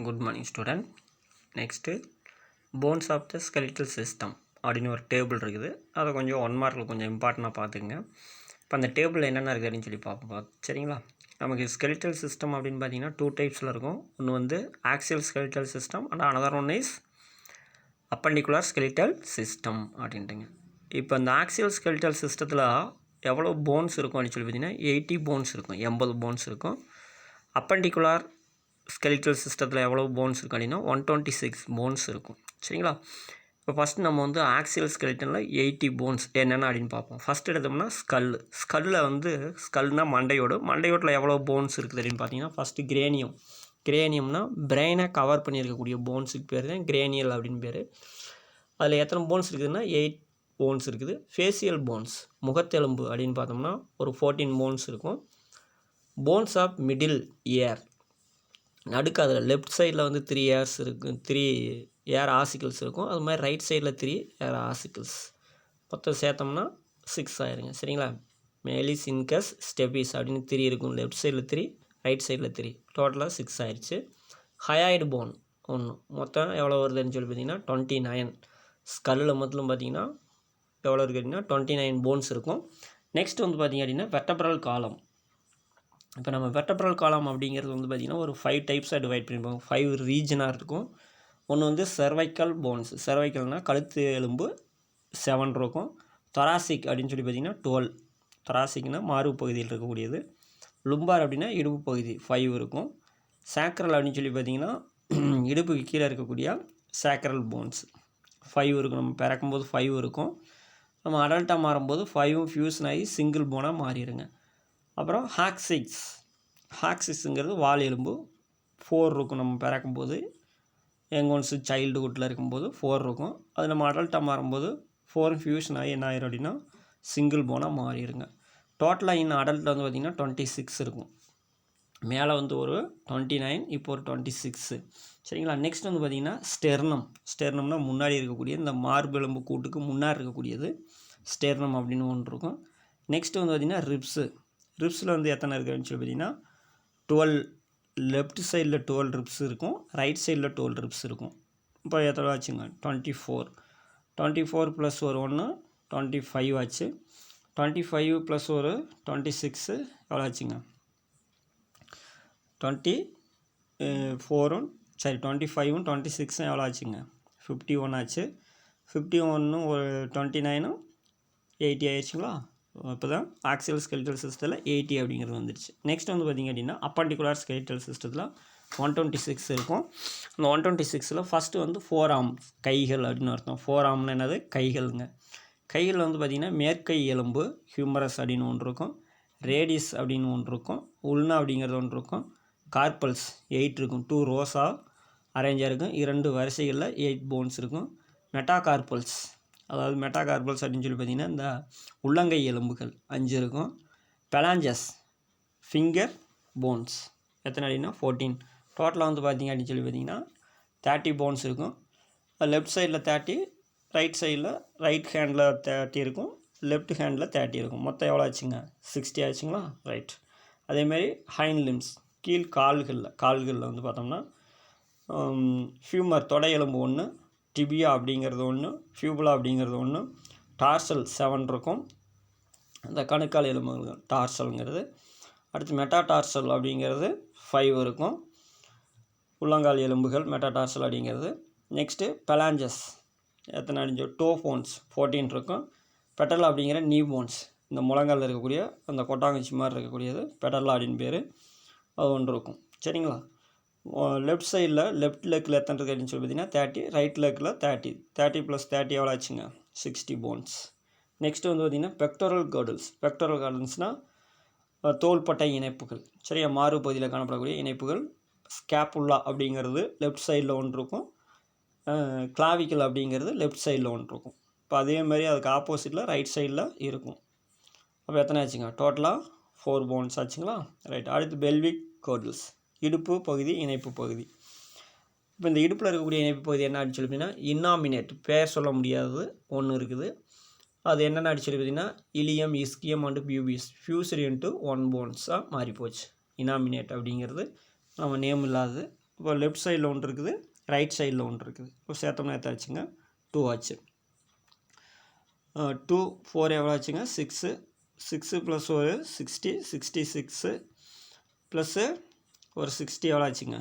Good morning student. Next bones of the skeletal system அப்படின்னு ஒரு table இருக்குது. அதை கொஞ்சம் 1 மார்க்கில் கொஞ்சம் இம்பார்ட்டண்ட்டாக பார்த்துக்குங்க. இப்போ அந்த டேபிள் என்னென்ன இருக்குது அப்படின்னு சொல்லி பார்ப்போம். சரிங்களா? நமக்கு ஸ்கெலிட்டல் சிஸ்டம் அப்படின்னு பார்த்தீங்கன்னா 2 டைப்ஸில் இருக்கும். ஒன்று வந்து axial skeletal system and another one is appendicular skeletal system அப்படின்ட்டுங்க. இப்போ இந்த ஆக்சியல் ஸ்கெலிட்டல் சிஸ்டத்தில் எவ்வளோ போன்ஸ் இருக்கும் அப்படின்னு சொல்லி பார்த்தீங்கன்னா 80 போன்ஸ் இருக்கும், 80 போன்ஸ் இருக்கும். அப்பண்டிகுலர் ஸ்கெலிட்டல் சிஸ்டத்தில் எவ்வளோ போன்ஸ் இருக்கும் அப்படின்னா 126 போன்ஸ் இருக்கும். சரிங்களா? இப்போ ஃபஸ்ட்டு நம்ம வந்து ஆக்சியல் ஸ்கெலிட்டனில் 80 போன்ஸ் என்னென்ன அப்படின்னு பார்ப்போம். ஃபஸ்ட் எடுத்தோம்னா ஸ்கல்லில் வந்து ஸ்கல்னால் மண்டையோட்டில் எவ்வளோ போன்ஸ் இருக்குது அப்படின்னு பார்த்தீங்கன்னா ஃபஸ்ட்டு கிரேனியம்னா பிரெயினை கவர் பண்ணியிருக்கக்கூடிய போன்ஸுக்கு பேர் தான் கிரேனியல் அப்படின்னு பேர். அதில் எத்தனை போன்ஸ் இருக்குதுன்னா 8 போன்ஸ் இருக்குது. ஃபேஷியல் போன்ஸ் முகத்தெலும்பு அப்படின்னு பார்த்தோம்னா ஒரு 14 போன்ஸ் இருக்கும். போன்ஸ் ஆஃப் மிடில் இயர் நடுக்கு அதில் லெஃப்ட் சைடில் வந்து 3 ஏர்ஸ் இருக்குது, 3 ஏர் ஆசிக்கிள்ஸ் இருக்கும். அது மாதிரி ரைட் சைடில் 3 ஏர் ஆசிக்கிள்ஸ் மொத்தம் சேர்த்தோம்னா 6 ஆயிருங்க. சரிங்களா? மேலிஸ் இன்கஸ் ஸ்டெபிஸ் அப்படின்னு 3 இருக்கும். லெஃப்ட் சைடில் 3, ரைட் சைடில் 3, டோட்டலாக 6 ஆயிடுச்சு. ஹயாய்டு போன் ஒன்று மொத்தம் எவ்வளோ வருதுன்னு சொல்லி பார்த்தீங்கன்னா 29. ஸ்கல்லில் மொத்தம் பார்த்தீங்கன்னா எவ்வளோ இருக்குது அப்படின்னா 29 போன்ஸ் இருக்கும். நெக்ஸ்ட் வந்து பார்த்திங்க அப்படின்னா வெர்டப்ரல் காலம். இப்போ நம்ம வெர்டப்ரல் காலம் அப்படிங்கிறது வந்து பார்த்திங்கன்னா ஒரு 5 டைப்ஸாக டிவைட் பண்ணியிருப்பாங்க. 5 ரீஜனாக இருக்கும். ஒன்று வந்து செர்வைக்கல் போன்ஸ். செர்வைக்கல்னால் கழுத்து எலும்பு 7 இருக்கும். தொராசிக் அப்படின்னு சொல்லி பார்த்திங்கன்னா 12. தொராசிக்னால் மார்பு பகுதியில் இருக்கக்கூடியது. லும்பார் அப்படின்னா இடுப்பு பகுதி 5 இருக்கும். சாக்ரல் அப்படின்னு சொல்லி பார்த்திங்கன்னா இடுப்புக்கு கீழே இருக்கக்கூடிய சாக்ரல் போன்ஸ் 5 இருக்கும். நம்ம பிறக்கும்போது 5 இருக்கும். நம்ம அடல்ட்டாக மாறும்போது 5 ஃபியூஷன் ஆகி சிங்கிள் போனாக மாறிடுங்க. அப்புறம் ஹாக்சிக்ஸுங்கிறது வால் எலும்பு 4 இருக்கும். நம்ம பிறக்கும்போது ஒன்ஸ் சைல்டுஹுட்டில் இருக்கும்போது 4 இருக்கும். அது நம்ம அடல்ட்டாக மாறும்போது 4 ஃபியூஷன் ஆகி என்ன ஆயிரும் அப்படின்னா சிங்கிள் போனாக மாறிடுங்க. டோட்டலாக இன்னும் அடல்ட்டில் வந்து பார்த்திங்கன்னா 26 இருக்கும். மேலே வந்து ஒரு 29, இப்போ ஒரு 26. சரிங்களா? நெக்ஸ்ட் வந்து பார்த்திங்கன்னா ஸ்டெர்னம்னா முன்னாடி இருக்கக்கூடிய இந்த மார்பு எலும்பு கூட்டுக்கு முன்னாடி இருக்கக்கூடியது ஸ்டெர்னம் அப்படின்னு ஒன்று இருக்கும். நெக்ஸ்ட் வந்து பார்த்திங்கன்னா ரிப்ஸில் வந்து எத்தனை இருக்குதுன்னு சொல்லி பார்த்திங்கன்னா 12. லெஃப்ட் சைடில் 12 ரிப்ஸ் இருக்கும், ரைட் சைடில் 12 ரிப்ஸ் இருக்கும். இப்போ எத்தனை ஆச்சுங்க 24 ப்ளஸ் ஒரு 1 25 ஆச்சு. 25 ப்ளஸ் ஒரு 26 எவ்வளோ ஆச்சுங்க 24 25 26 எவ்வளோ ஆச்சுங்க 51 ஆச்சு. 51 ஒரு 29 80 ஆயிடுச்சுங்களா? இப்போ தான் ஆக்சியல் ஸ்கெலிட்டல் சிஸ்டத்தில் 80 அப்படிங்கிறது வந்துடுச்சு. நெக்ஸ்ட் வந்து பார்த்திங்க அப்படின்னா அப்பண்டிகுலர் ஸ்கெலிட்டல் சிஸ்டத்தில் 126 இருக்கும். அந்த 126ல் ஃபஸ்ட்டு வந்து 4 ஆர்ம் கைகள் அப்படின்னு அர்த்தம். 4 ஆர்ம்னு என்னது கைகளுங்க. கைகள் வந்து பார்த்திங்கன்னா மேற்கை எலும்பு ஹியூமரஸ் அப்படின்னு ஒன்று இருக்கும். ரேடியஸ் அப்படின்னு ஒன்று இருக்கும். உல்னா அப்படிங்கிறது ஒன்று இருக்கும். கார்பல்ஸ் 8 இருக்கும். 2 ரோஸாக அரேஞ்சாக இருக்கும். 2 வரிசைகளில் 8 போன்ஸ் இருக்கும். மெட்டாகார்பல்ஸ் அப்படின்னு சொல்லி பார்த்திங்கன்னா இந்த உள்ளங்கை எலும்புகள் 5 இருக்கும். பெலாஞ்சஸ் ஃபிங்கர் போன்ஸ் எத்தனை அப்படின்னா 14. டோட்டலாக வந்து பார்த்திங்க அப்படின்னு சொல்லி பார்த்திங்கன்னா 30 போன்ஸ் இருக்கும். லெஃப்ட் சைடில் 30, ரைட் ஹேண்டில் 30 இருக்கும், லெஃப்ட் ஹேண்டில் 30 இருக்கும். மொத்தம் எவ்வளோ ஆச்சுங்க 60 ஆச்சுங்களா? ரைட். அதேமாதிரி ஹைண்ட் லிம்ஸ் கால்களில் வந்து பார்த்தோம்னா ஃபியூமர் தொடை எலும்பு 1, டிபியா அப்படிங்கிறது 1, ஃபியூபுலா அப்படிங்கிறது 1, டார்சல் 7 இருக்கும். அந்த கணுக்கால் எலும்புகள் டார்சல்ங்கிறது. அடுத்து மெட்டாடார்சல் அப்படிங்கிறது 5 இருக்கும். உள்ளங்கால் எலும்புகள் மெட்டாடார்சல் அப்படிங்கிறது. நெக்ஸ்ட்டு பெலாஞ்சஸ் எத்தனை அடிஞ்சு டோ போன்ஸ் 14 இருக்கும். பெட்டலா அப்படிங்கிற நீ போன்ஸ் இந்த முழங்கால் இருக்கக்கூடிய அந்த கொட்டாங்குச்சி மாதிரி இருக்கக்கூடியது பெட்டலா அப்படின்னு பேர். அது ஒன்று இருக்கும். சரிங்களா? லெஃப்ட் சைடில் லெஃப்ட் லெக்கில் எத்தனை இருக்குது அப்படின்னு சொல்லி பார்த்தீங்கன்னா 30, ரைட் லெக்கில் 30 ப்ளஸ் 30 எவ்வளோ ஆச்சுங்க 60 போன்ஸ். நெக்ஸ்ட்டு வந்து பார்த்திங்கன்னா பெக்டோரல் கார்டல்ஸ்னால் தோள்பட்டை இணைப்புகள். சரியா? மார்பு பகுதியில் காணப்படக்கூடிய இணைப்புகள். ஸ்கேப்புல்லா அப்படிங்கிறது லெஃப்ட் சைடில் ஒன்று இருக்கும். கிளாவிக்கல் அப்படிங்கிறது லெஃப்ட் சைடில் ஒன்று இருக்கும். இப்போ அதேமாதிரி அதுக்கு ஆப்போசிட்டில் ரைட் சைடில் இருக்கும். அப்போ எத்தனை ஆச்சுங்க டோட்டலாக 4 போன்ஸ் ஆச்சுங்களா? ரைட். அடுத்து பெல்விக் கோர்டல்ஸ் இடுப்பு பகுதி இணைப்பு பகுதி. இப்போ இந்த இடுப்பில் இருக்கக்கூடிய இணைப்பு பகுதி என்ன அடிச்சு அப்படின்னா இன்னாமினேட் பேர் சொல்ல முடியாதது ஒன்று இருக்குது. அது என்னென்ன அடிச்சு பார்த்தீங்கன்னா ileum, இஸ்கியம் and pubis fuser into 1 போன்ஸாக மாறி போச்சு. இனாமினேட் அப்படிங்கிறது நம்ம நேம் இல்லாதது இப்போ லெஃப்ட் சைடில் ஒன்று இருக்குது, ரைட் சைடில் ஒன்று இருக்குது. இப்போ சேர்த்தோம்னா எத்தாச்சுங்க 2 ஆச்சு. 2 4 எவ்வளோ ஆச்சுங்க 6. 6 ப்ளஸ் ஒரு 60 66 ப்ளஸ்ஸு ஒரு 60 எவ்வளோ ஆச்சுங்க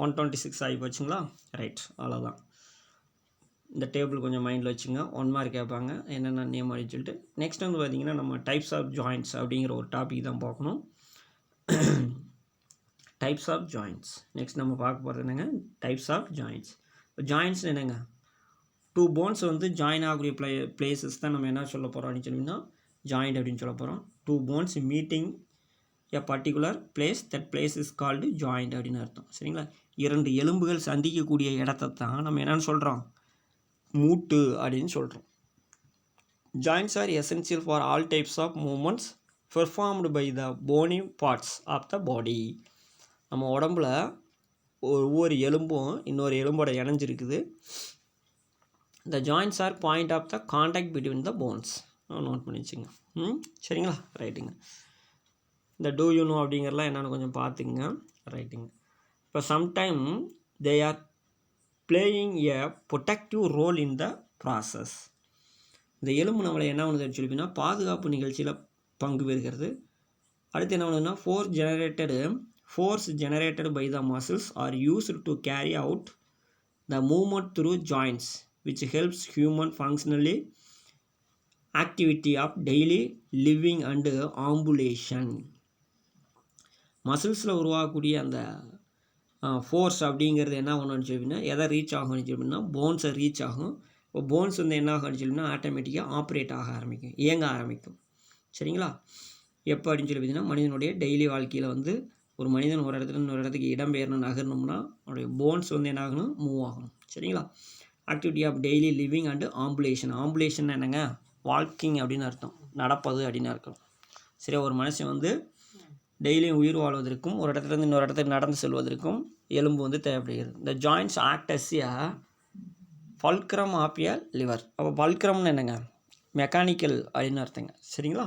126 ஆகி போச்சுங்களா. ரைட், அவ்வளோதான். இந்த டேபிள் கொஞ்சம் மைண்டில் வச்சுங்க. 1 மார்க் கேட்பாங்க என்னென்ன நேம் அப்படின்னு சொல்லிட்டு. நெக்ஸ்ட் வந்து பார்த்திங்கன்னா நம்ம டைப்ஸ் ஆஃப் ஜாயின்ட்ஸ் அப்படிங்கிற ஒரு டாபிக் தான் பார்க்கணும். டைப்ஸ் ஆஃப் ஜாயின்ட்ஸ் நெக்ஸ்ட் நம்ம பார்க்க போகிறது என்னங்க, டைப்ஸ் ஆஃப் ஜாயின்ட்ஸ். இப்போ ஜாயின்ட்ஸ் என்னங்க, 2 போன்ஸ் வந்து ஜாயின் ஆகக்கூடிய பிளேசஸ் தான் நம்ம என்ன சொல்ல போகிறோம் அப்படின்னு சொன்னீங்கன்னா ஜாயிண்ட் அப்படின்னு சொல்ல போகிறோம். 2 bones meeting a particular place, that place is called joint அப்படின்னு அர்த்தம். சரிங்களா, 2 எலும்புகள் சந்திக்கக்கூடிய இடத்தை தான் நம்ம என்னென்னு சொல்கிறோம், மூட்டு அப்படின்னு சொல்கிறோம். Joints are essential for all types of movements performed by the bony parts of the body. நம்ம உடம்புல ஒவ்வொரு எலும்பும் இன்னொரு எலும்போட இணைஞ்சிருக்குது. The joints are point of the contact between the bones. Note பண்ணி வச்சுங்க. சரிங்களா, ரைட்டுங்க. இந்த டூ யூ நோ அப்படிங்கிறலாம் என்னென்னு கொஞ்சம் பார்த்துங்க. ரைட்டுங்க. இப்போ sometime they are playing a protective role in the process. இந்த எலும்பு நம்மளை என்ன பண்ணுதுன்னு சொல்லினா பாதுகாப்பு நிகழ்ச்சியில் பங்கு பெறுகிறது. அடுத்து என்ன பண்ணுதுன்னா force generated by the muscles are used to carry out the movement through joints, which helps human functionally activity of daily living and ambulation. மசில்ஸில் உருவாகக்கூடிய அந்த ஃபோர்ஸ் அப்படிங்கிறது என்ன ஆகணும்னு சொல்லினா எதை ரீச் ஆகும்னு சொல்லினா போன்ஸை ரீச் ஆகும். இப்போ போன்ஸ் வந்து என்ன ஆகும்னு சொல்லினா ஆட்டோமேட்டிக்காக ஆப்ரேட் ஆக ஆரம்பிக்கும், இயங்க ஆரம்பிக்கும். சரிங்களா, எப்போ அப்படின்னு சொல்லி பார்த்தீங்கன்னா மனிதனுடைய டெய்லி வாழ்க்கையில் வந்து ஒரு மனிதன் ஒரு இடத்துல இன்னொரு இடத்துக்கு இடம்பெயர்னு நகரணும்னா அவனுடைய போன்ஸ் வந்து என்ன ஆகணும், மூவ் ஆகணும். சரிங்களா, activity of daily living and ambulation. Ambulation என்னங்க, வாக்கிங் அப்படின்னு அர்த்தம், நடப்பது அப்படின்னு அர்த்தம். சரி, ஒரு மனுஷன் வந்து டெய்லியும் உயிர் வாழ்வதற்கும் ஒரு இடத்துலேருந்து இன்னொரு இடத்துக்கு நடந்து செல்வதற்கும் எலும்பு வந்து தேவைப்படுகிறது. இந்த joints act as a fulcrum of a lever. அப்போ ஃபல்க்ரம்னு என்னங்க, மெக்கானிக்கல் அப்படின்னு அர்த்தங்க. சரிங்களா,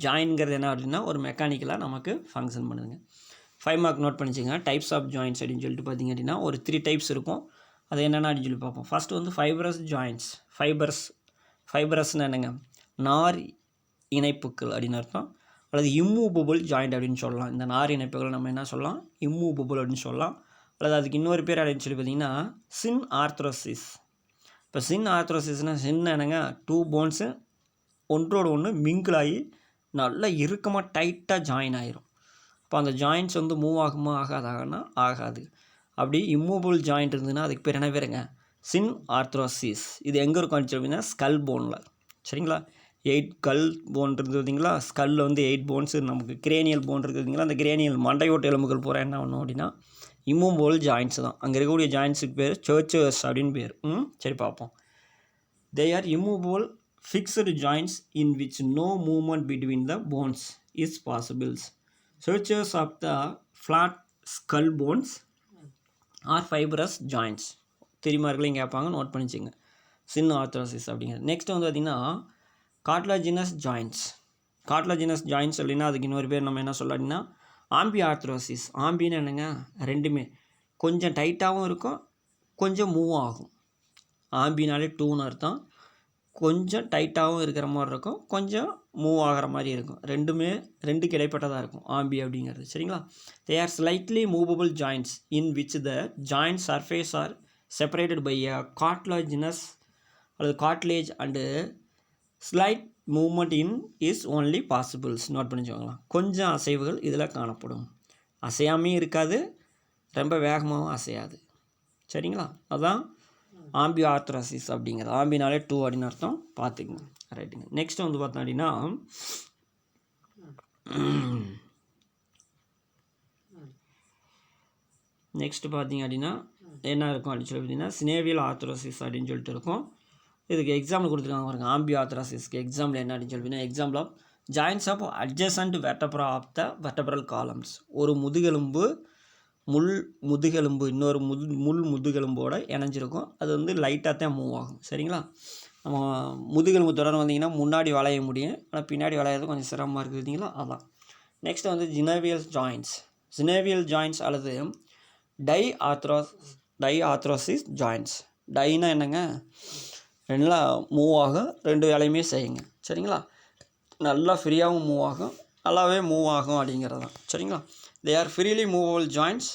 ஜாயின்ங்கிறது என்ன அப்படின்னா ஒரு மெக்கானிக்கலாக நமக்கு ஃபங்க்ஷன் பண்ணுதுங்க. 5 மார்க் நோட் பண்ணிச்சுங்க. டைப்ஸ் ஆஃப் ஜாயின்ட்ஸ் அப்படின்னு சொல்லிட்டு பார்த்திங்க அப்படின்னா ஒரு 3 டைப்ஸ் இருக்கும். அது என்னென்ன அப்படின்னு சொல்லி பார்ப்போம். ஃபஸ்ட்டு வந்து ஃபைபரஸ் ஜாயின்ட்ஸ். ஃபைபரஸ்னு என்னங்க, நார் இணைப்புகள் அப்படின்னு அர்த்தம். அல்லது இம்மூவபிள் ஜாயிண்ட் அப்படின்னு சொல்லலாம். இந்த நார் இணைப்புகளை நம்ம என்ன சொல்லலாம், இம்மூவபிள் அப்படின்னு சொல்லலாம். அல்லது அதுக்கு இன்னொரு பேர் அப்படின்னு சொல்லி பார்த்திங்கன்னா சின் ஆர்த்ரோசிஸ். இப்போ சின் ஆர்த்ரோசிஸ்னால் சின்ன என்னங்க, 2 போன்ஸு ஒன்றோடு ஒன்று மிங்கிள் ஆகி நல்லா இறுக்கமாக டைட்டாக ஜாயின் ஆகிரும். இப்போ அந்த ஜாயின்ட்ஸ் வந்து மூவ் ஆகுமா ஆகாதாகனா ஆகாது. அப்படி இம்மூவபிள் ஜாயிண்ட் இருந்ததுன்னா அதுக்கு பேர் என்ன பேருங்க, சின் ஆர்த்ரோசிஸ். இது எங்கே இருக்கும் அப்படின்னு அப்படின்னா ஸ்கல் போனில். சரிங்களா, 8 கல் போன் இருக்குது பார்த்தீங்களா, ஸ்கல்லில் வந்து 8 போன்ஸ், நமக்கு கிரேனியல் போன் இருக்குதுங்களா, அந்த கிரேனியல் மண்டையோட்டு எலும்புகள் பூரா என்ன பண்ணும் அப்படின்னா இம்மூவபிள் ஜாயின்ட்ஸ் தான். அங்கே இருக்கக்கூடிய ஜாயின்ட்ஸுக்கு பேர் சர்ச்சஸ் அப்படின்னு பேர். சரி பார்ப்போம். They are immovable fixed joints in which no movement between the bones is possible. Sutures of the flat skull bones are fibrous joints. 3 மார்க்லையும் கேட்பாங்க, நோட் பண்ணிச்சுங்க. சின் ஆர்த்ரோசிஸ் அப்படிங்கிறது. நெக்ஸ்ட் வந்து பார்த்திங்கன்னா கார்ட்லாஜினஸ் ஜாயின்ட்ஸ். கார்ட்லாஜினஸ் ஜாயின்ட்ஸ் அப்படின்னா அதுக்கு இன்னொரு பேர் நம்ம என்ன சொல்லலாம் அப்படின்னா ஆம்பி ஆர்த்ரோசிஸ். ஆம்பின்னு என்னங்க, ரெண்டுமே கொஞ்சம் டைட்டாகவும் இருக்கும், கொஞ்சம் மூவ் ஆகும். ஆம்பினாலே 2ன்னு அர்த்தம். கொஞ்சம் டைட்டாகவும் இருக்கிற மாதிரி இருக்கும், கொஞ்சம் மூவ் ஆகிற மாதிரி இருக்கும். ரெண்டுக்கு இடைப்பட்டதாக இருக்கும் ஆம்பி அப்படிங்கிறது. சரிங்களா, they are slightly movable joints in which the joint surface are separated by a cartilaginous அல்லது cartilage and slight movement in is only possibles. Note பண்ணிச்சுவாங்களாம். கொஞ்சம் அசைவுகள் இதில் காணப்படும், அசையாமையும் இருக்காது, ரொம்ப வேகமாகவும் அசையாது. சரிங்களா, அதுதான் ஆம்பி ஆர்த்ரோசிஸ் அப்படிங்கிறது. ஆம்பினாலே 2 அப்படின்னு அர்த்தம், பார்த்துக்குங்க. ரைட்டுங்க. நெக்ஸ்ட் வந்து பார்த்தோம் அப்படின்னா நெக்ஸ்ட்டு பார்த்தீங்க அப்படின்னா என்ன இருக்கும் அப்படின்னு சொல்லி பார்த்தீங்கன்னா சினேவியல் ஆர்த்ரோசிஸ் அப்படின்னு சொல்லிட்டு இருக்கும். இதுக்கு எக்ஸாம்பிள் கொடுத்துருக்காங்க பாருங்க. ஆம்பி ஆர்த்ரோசிஸ்க்கு எக்ஸாம்பிள் என்ன அப்படின்னு சொல்லி example of joints of adjacent vertebra of the vertebral columns. ஒரு முதுகெலும்பு முதுகெலும்பு இன்னொரு முதுகெலும்போட இணைஞ்சிருக்கும். அது வந்து லைட்டாக தான் மூவ் ஆகும். சரிங்களா, நம்ம முதுகெலும்பு தொடர்ந்து வந்தீங்கன்னா முன்னாடி வளைய முடியும், ஆனால் பின்னாடி வளையிறது கொஞ்சம் சிரமமாக இருக்குதுங்களா, அதான். நெக்ஸ்ட் வந்து ஜினேவியல் ஜாயின்ட்ஸ். ஜினேவியல் ஜாயின்ட்ஸ் அல்லது டைஆர்த்ரோசிஸ் ஜாயின்ட்ஸ். டைனா என்னங்க, நல்லா மூவ் ஆகும், ரெண்டு வேலையுமே செய்யுங்க. சரிங்களா, நல்லா ஃப்ரீயாகவும் மூவ் ஆகும், நல்லாவே மூவ் ஆகும் அப்படிங்கிறது தான். சரிங்களா, they are freely movable joints.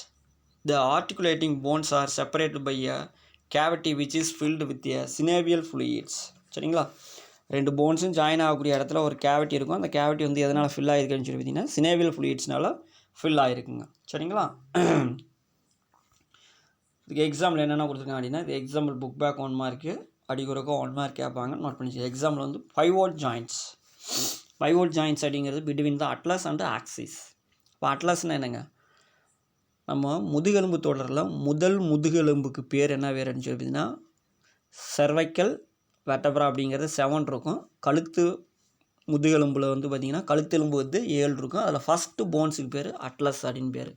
The articulating bones are separated by a cavity which is filled with a synovial fluids. சரிங்களா, ரெண்டு போன்ஸும் ஜாயின் ஆகக்கூடிய இடத்துல ஒரு கேவிட்டி இருக்கும். அந்த கேவிட்டி வந்து எதனால் ஃபில் ஆகிருக்குன்னு சொல்லி பார்த்தீங்கன்னா சினேவியல் ஃப்ளூயிட்ஸ்னால ஃபில் ஆகிருக்குங்க. சரிங்களா, இதுக்கு எக்ஸாம்பிள் என்னென்ன கொடுத்துருக்காங்க அப்படின்னா, இது எக்ஸாம்பிள் புக் பேக் 1 மார்க்கு, அடிக்குறக்கும் 1 மார்க் கேட்பாங்க, நோட் பண்ணிச்சு. எக்ஸாம்பிள் வந்து பைவோட் ஜாயின்ட்ஸ். பைவோட் ஜாயின்ட்ஸ் அப்படிங்கிறது between the atlas and axis. இப்போ அட்லஸ்னால் என்னங்க, நம்ம முதுகெலும்பு தொடரில் முதல் முதுகெலும்புக்கு பேர் என்ன வேறுன்னு சொல்லி பார்த்தீங்கன்னா செர்வைக்கல் வெர்டப்ரா அப்படிங்கிறது 7 இருக்கும். கழுத்து முதுகெலும்பில் வந்து பார்த்திங்கன்னா கழுத்தெலும்பு வந்து 7 இருக்கும். அதில் ஃபஸ்ட்டு போன்ஸுக்கு பேர் அட்லஸ் அப்படின்னு பேர்.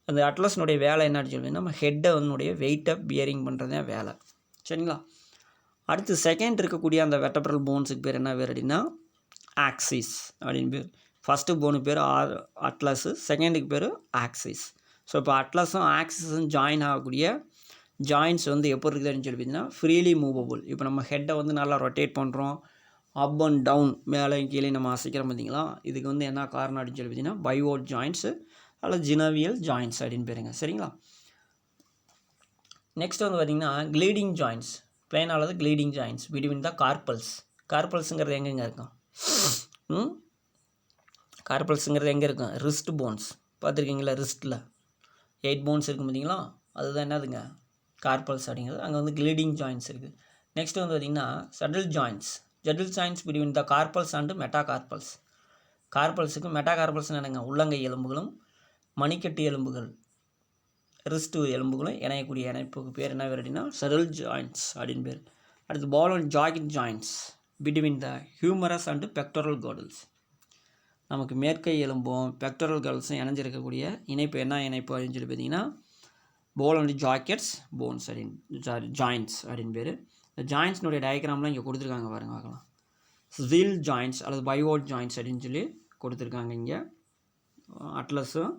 அந்த அட்லஸ்னுடைய வேலை என்னன்னு சொல்லி நம்ம ஹெட்டை வந்து வெயிட்டை பியரிங் பண்ணுறது தான் வேலை. சரிங்களா, அடுத்து செகண்ட் இருக்கக்கூடிய அந்த வெர்டப்ரல் போன்ஸுக்கு பேர் என்ன பேர் அப்படின்னா ஆக்சிஸ் அப்படின்னு பேர். ஃபஸ்ட்டு போனுக்கு பேர் அட்லஸு, செகண்டுக்கு பேர் ஆக்சிஸ். ஸோ இப்போ அட்லஸும் ஆக்சிஸும் ஜாயின் ஆகக்கூடிய ஜாயின்ட்ஸ் வந்து எப்போ இருக்குதுன்னு சொல்லி பார்த்தீங்கன்னா ஃப்ரீலி மூவபிள். இப்போ நம்ம ஹெட்டை வந்து நல்லா ரொட்டேட் பண்ணுறோம், அப் அண்ட் டவுன், மேலே கீழே நம்ம அசைக்கிறோம் பார்த்தீங்களா, இதுக்கு வந்து என்ன காரணம் அப்படின்னு சொல்லி பார்த்தீங்கன்னா பைவோட் ஜாயின்ட்ஸு அல்லது ஜினோவியல் ஜாயின்ட்ஸ் அப்படின்னு பேருங்க. சரிங்களா, நெக்ஸ்ட் வந்து பார்த்திங்கன்னா க்ளீடிங் ஜாயின்ட்ஸ், பிளேன் அல்லது க்ளீடிங் ஜாயின்ட்ஸ் பிட்வீன் த கார்பல்ஸ். கார்பல்ஸுங்கிறது எங்கெங்கே இருக்கும்? கார்பல்ஸுங்கிறது எங்கே இருக்கும்? ரிஸ்ட் போன்ஸ் பார்த்துருக்கீங்களா, ரிஸ்ட்டில் 8 போன்ஸ் இருக்கும் பார்த்தீங்களா, அதுதான் என்னதுங்க கார்பல்ஸ் அப்படிங்கிறது. அங்கே வந்து க்ளீடிங் ஜாயின்ட்ஸ் இருக்குது. நெக்ஸ்ட் வந்து பார்த்திங்கன்னா saddle joints. Saddle joints between the carpals and metacarpals. கார்பல்ஸுக்கு மெட்டாகார்பல்ஸ்னு என்னங்க, உள்ளங்கை எலும்புகளும் மணிக்கட்டு எலும்புகள் ரிஸ்ட்டு எலும்புகளும் இணையக்கூடிய இணைப்புக்கு பேர் என்ன பேர் அப்படின்னா சட்டில் ஜாயின்ட்ஸ் அப்படின்னு பேர். அடுத்து ball and joint joints between the humerus and pectoral girdles. நமக்கு மேற்கை எலும்பும் பெக்டோரல் கேர்டல்ஸும் இணைஞ்சிருக்கக்கூடிய இணைப்பு என்ன இணைப்பு அப்படின்னு சொல்லி பார்த்தீங்கன்னா போல் அண்ட் ஜாக்கெட்ஸ் போன்ஸ் அப்படின்னு ஜாயின்ட்ஸ் அப்படின்னு பேர். இந்த ஜாயின்ட்ஸ்னுடைய டயக்ராம்லாம் இங்கே கொடுத்துருக்காங்க பாருங்க, பார்க்கலாம். ஸ்வீல் ஜாயின்ட்ஸ் அல்லது பைவோட் ஜாயின்ட்ஸ் அப்படின்னு சொல்லி கொடுத்துருக்காங்க. இங்கே அட்லஸும்